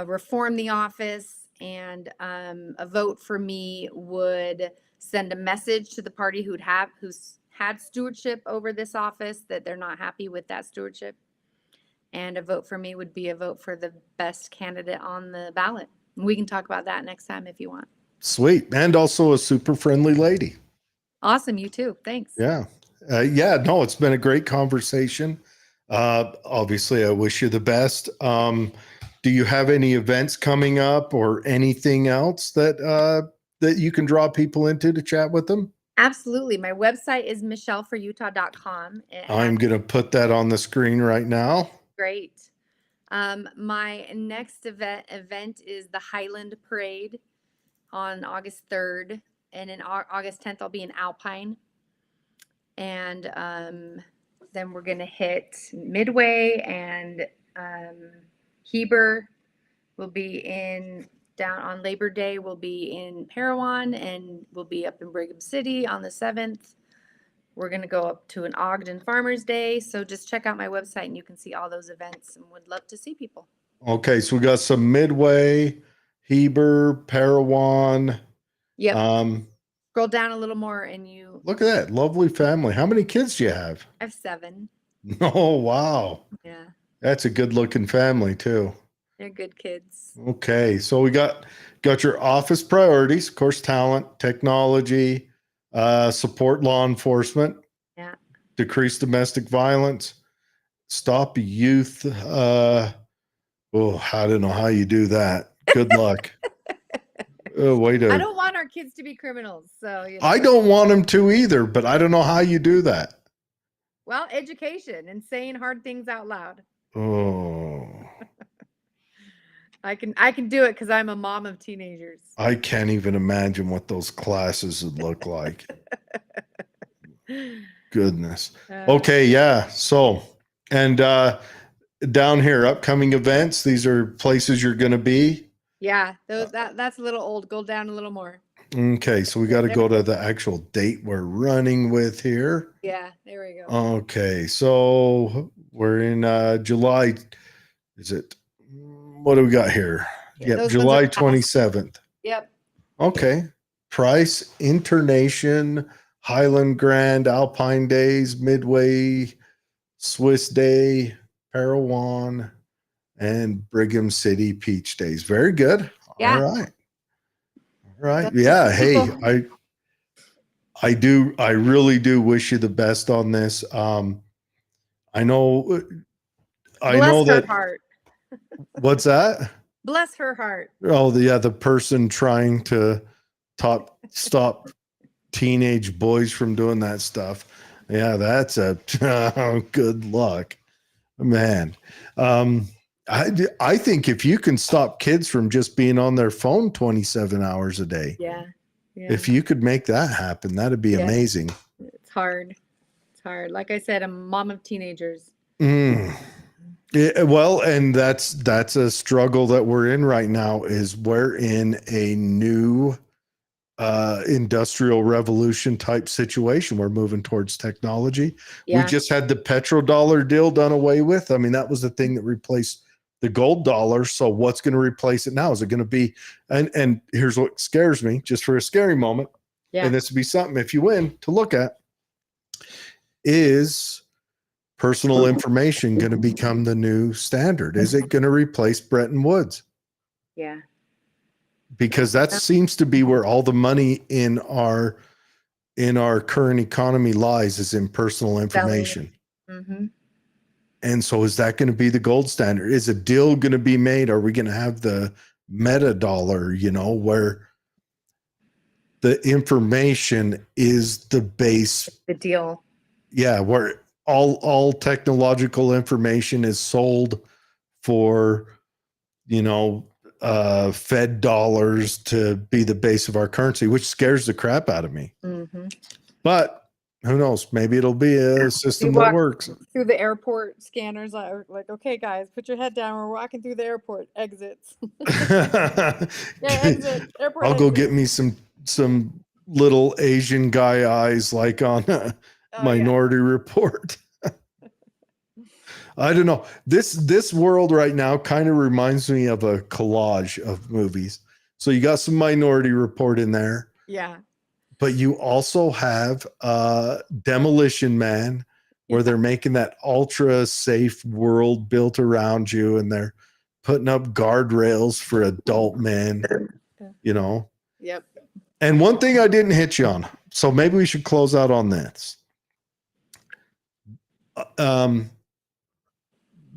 reform the office, and a vote for me would send a message to the party who's had stewardship over this office that they're not happy with that stewardship. And a vote for me would be a vote for the best candidate on the ballot. We can talk about that next time if you want.
Sweet. And also a super friendly lady.
Awesome. You too. Thanks.
Yeah. It's been a great conversation. Obviously, I wish you the best. Do you have any events coming up or anything else that you can draw people into to chat with them?
Absolutely. My website is michelleforutah.com.
I'm going to put that on the screen right now.
Great. My next event is the Highland Parade on August 3rd. And in August 10th, I'll be in Alpine. And then we're going to hit Midway, and Heber will be down on Labor Day. We'll be in Parowan, and we'll be up in Brigham City on the 7th. We're going to go up to an Ogden Farmers Day. So just check out my website and you can see all those events, and would love to see people. Okay.
So we got some Midway, Heber, Parowan.
Yep. Scroll down a little more and you
look at that lovely family. How many kids do you have?
I have 7.
Oh, wow.
Yeah.
That's a good looking family too.
They're good kids.
Okay. So we got your office priorities, of course, talent, technology, support law enforcement, decrease domestic violence, stop youth. I don't know how you do that. Good luck.
I don't want our kids to be criminals. So
I don't want them to either, but I don't know how you do that.
Well, education and saying hard things out loud.
Oh.
I can do it because I'm a mom of teenagers.
I can't even imagine what those classes would look like. Goodness. Okay, yeah. So, and down here, upcoming events. These are places you're going to be.
Yeah, that's a little old. Go down a little more.
Okay, so we got to go to the actual date we're running with here.
Yeah, there we go.
Okay, so we're in July. Is it? What do we got here? Yep, July 27th.
Yep.
Okay. Price, Internation, Highland Grand, Alpine Days, Midway, Swiss Day, Parowan, and Brigham City Peach Days. Very good.
Yeah.
All right. Right.
That's
Yeah.
just
Hey,
people.
I really do wish you the best on this. I know
Bless her
that.
heart.
What's that?
Bless her heart.
Oh, the person trying to stop teenage boys from doing that stuff. Yeah, that's a good luck, man. I think if you can stop kids from just being on their phone 27 hours a day,
Yeah.
if you could make that happen, that'd be amazing.
It's hard. It's hard. Like I said, I'm a mom of teenagers.
Yeah, well, and that's a struggle that we're in right now. Is we're in a new industrial revolution type situation. We're moving towards technology. We just had the petrodollar deal done away with. I mean, that was the thing that replaced the gold dollar. So what's going to replace it now? Is it going to be, and here's what scares me, just for a scary moment, and this would be something, if you win, to look at, is personal information going to become the new standard? Is it going to replace Bretton Woods?
Yeah.
Because that seems to be where all the money in our current economy lies, is in personal information.
Mm-hmm.
And so is that going to be the gold standard? Is a deal going to be made? Are we going to have the meta dollar, where the information is the base?
The deal.
Yeah, where all technological information is sold for, Fed dollars to be the base of our currency, which scares the crap out of me.
Mm-hmm.
But who knows? Maybe it'll be a system that works.
Through the airport scanners, like, okay, guys, put your head down. We're walking through the airport. Exits. Exit. Airport.
I'll go get me some little Asian guy eyes, like on Minority Report. I don't know. This world right now kind of reminds me of a collage of movies. So you got some Minority Report in there.
Yeah.
But you also have Demolition Man, where they're making that ultra safe world built around you, and they're putting up guardrails for adult men,
Yep.
And one thing I didn't hit you on, so maybe we should close out on this.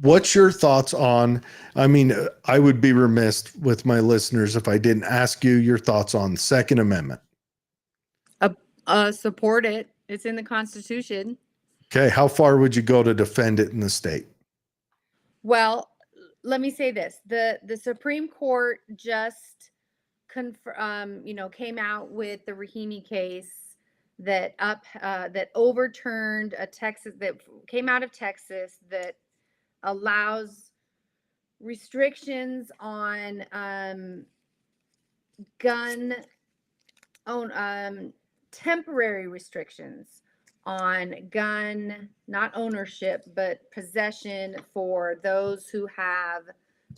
What's your thoughts on, I would be remiss with my listeners if I didn't ask you your thoughts on Second Amendment.
Support it. It's in the Constitution.
Okay. How far would you go to defend it in the state?
Well, let me say this. The Supreme Court just came out with the Rahimi case that overturned a Texas, that came out of Texas, that allows restrictions on temporary restrictions on gun, not ownership, but possession, for those who have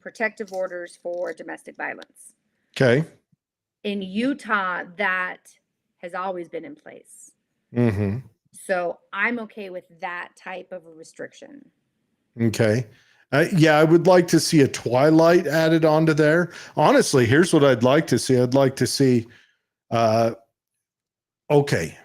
protective orders for domestic violence.
Okay.
In Utah, that has always been in place.
Mm-hmm.
So I'm okay with that type of a restriction.
Okay. I would like to see a twilight added onto there. Honestly, here's what I'd like to see. I'd like to see, okay,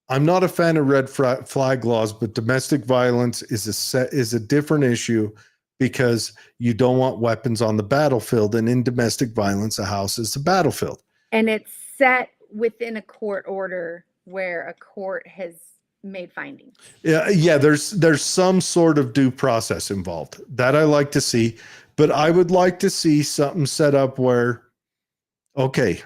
I'm not a fan of red flag laws, but domestic violence is a different issue, because you don't want weapons on the battlefield. And in domestic violence, a house is the battlefield.
And it's set within a court order where a court has made findings.
Yeah. There's some sort of due process involved that I like to see, but I would like to see something set up where, okay,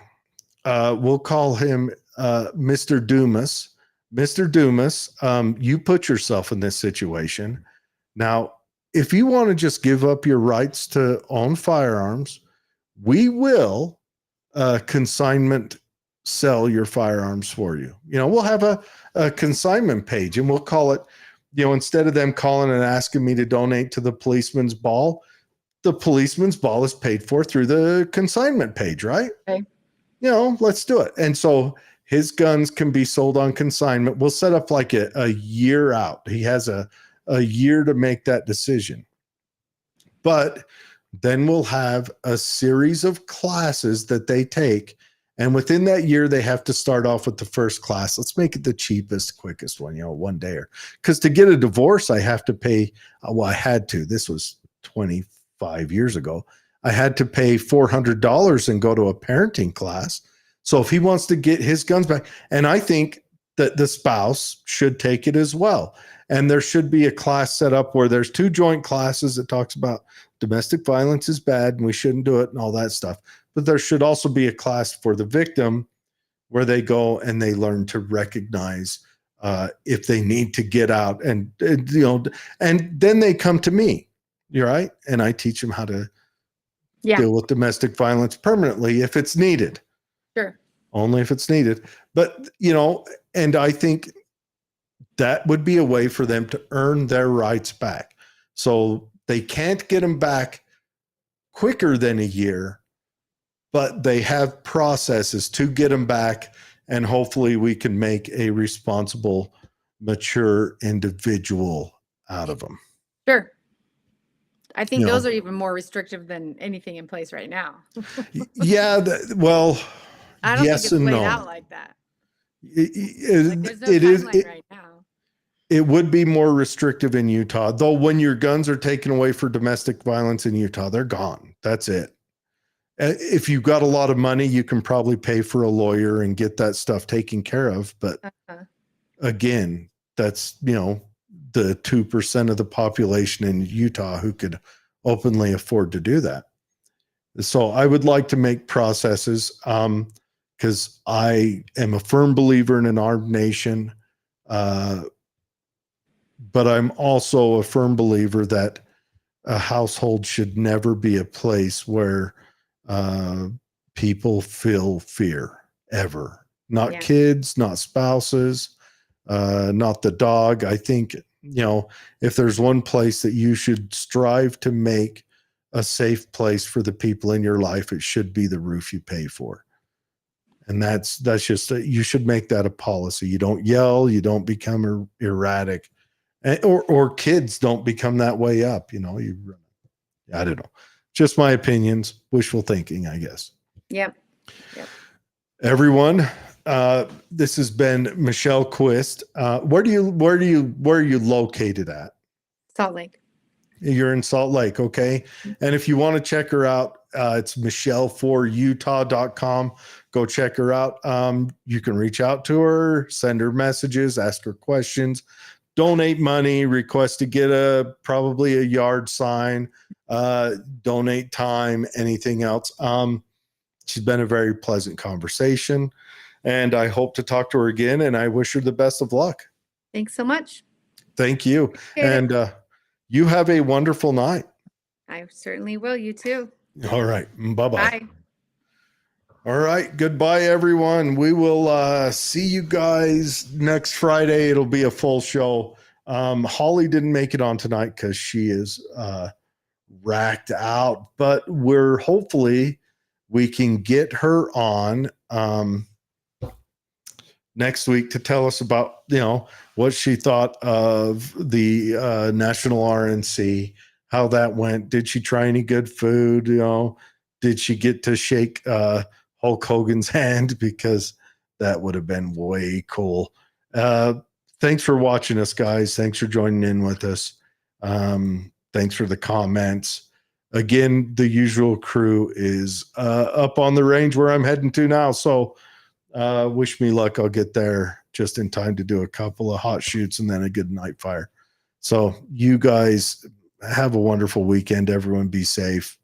we'll call him Mr. Dumas. Mr. Dumas, you put yourself in this situation. Now, if you want to just give up your rights to own firearms, we will consignment sell your firearms for you. We'll have a consignment page, and we'll call it, instead of them calling and asking me to donate to the policeman's ball, the policeman's ball is paid for through the consignment page, right?
Okay.
Let's do it. And so his guns can be sold on consignment. We'll set up like a year out. He has a year to make that decision. But then we'll have a series of classes that they take, And within that year, they have to start off with the first class. Let's make it the cheapest, quickest one, one day. Because to get a divorce, I have to pay, I had to. This was 25 years ago. I had to pay $400 and go to a parenting class. So if he wants to get his guns back, and I think that the spouse should take it as well. And there should be a class set up where there's 2 joint classes that talks about domestic violence is bad and we shouldn't do it and all that stuff. But there should also be a class for the victim where they go and they learn to recognize if they need to get out and then they come to me, you're right. And I teach them how to deal with domestic violence permanently if it's needed.
Sure.
Only if it's needed. But, and I think that would be a way for them to earn their rights back. So they can't get them back quicker than a year, but they have processes to get them back. And hopefully we can make a responsible, mature individual out of them.
Sure. I think those are even more restrictive than anything in place right now.
Yeah. Well,
I don't
yes
think it's
and
laid
no.
out like that.
There's no
timeline right now.
It would be more restrictive in Utah, though. When your guns are taken away for domestic violence in Utah, they're gone. That's it. If you've got a lot of money, you can probably pay for a lawyer and get that stuff taken care of. But again, that's, the 2% of the population in Utah who could openly afford to do that. So I would like to make processes because I am a firm believer in an armed nation. But I'm also a firm believer that a household should never be a place where people feel fear ever. Not kids, not spouses, not the dog. I think, if there's one place that you should strive to make a safe place for the people in your life, it should be the roof you pay for. And that's just, you should make that a policy. You don't yell, you don't become erratic. Or kids don't become that way up, I don't know. Just my opinions, wishful thinking, I guess.
Yep.
Everyone, this has been Michelle Quist. Where are you located at?
Salt Lake.
You're in Salt Lake, okay? And if you want to check her out, it's michelle4utah.com. Go check her out. You can reach out to her, send her messages, ask her questions. Donate money, request to get probably a yard sign, donate time, anything else. She's been a very pleasant conversation, and I hope to talk to her again, and I wish her the best of luck.
Thanks so much.
Thank you. And you have a wonderful night.
I certainly will. You too.
All right. Bye-bye.
Bye.
All right. Goodbye, everyone. We will see you guys next Friday. It'll be a full show. Holly didn't make it on tonight because she is racked out, but hopefully we can get her on next week to tell us about, what she thought of the National RNC, how that went. Did she try any good food? Did she get to shake Hulk Hogan's hand? Because that would have been way cool. Thanks for watching us, guys. Thanks for joining in with us. Thanks for the comments. Again, the usual crew is up on the range where I'm heading to now. So wish me luck. I'll get there just in time to do a couple of hot shoots and then a good night fire. So you guys have a wonderful weekend. Everyone be safe.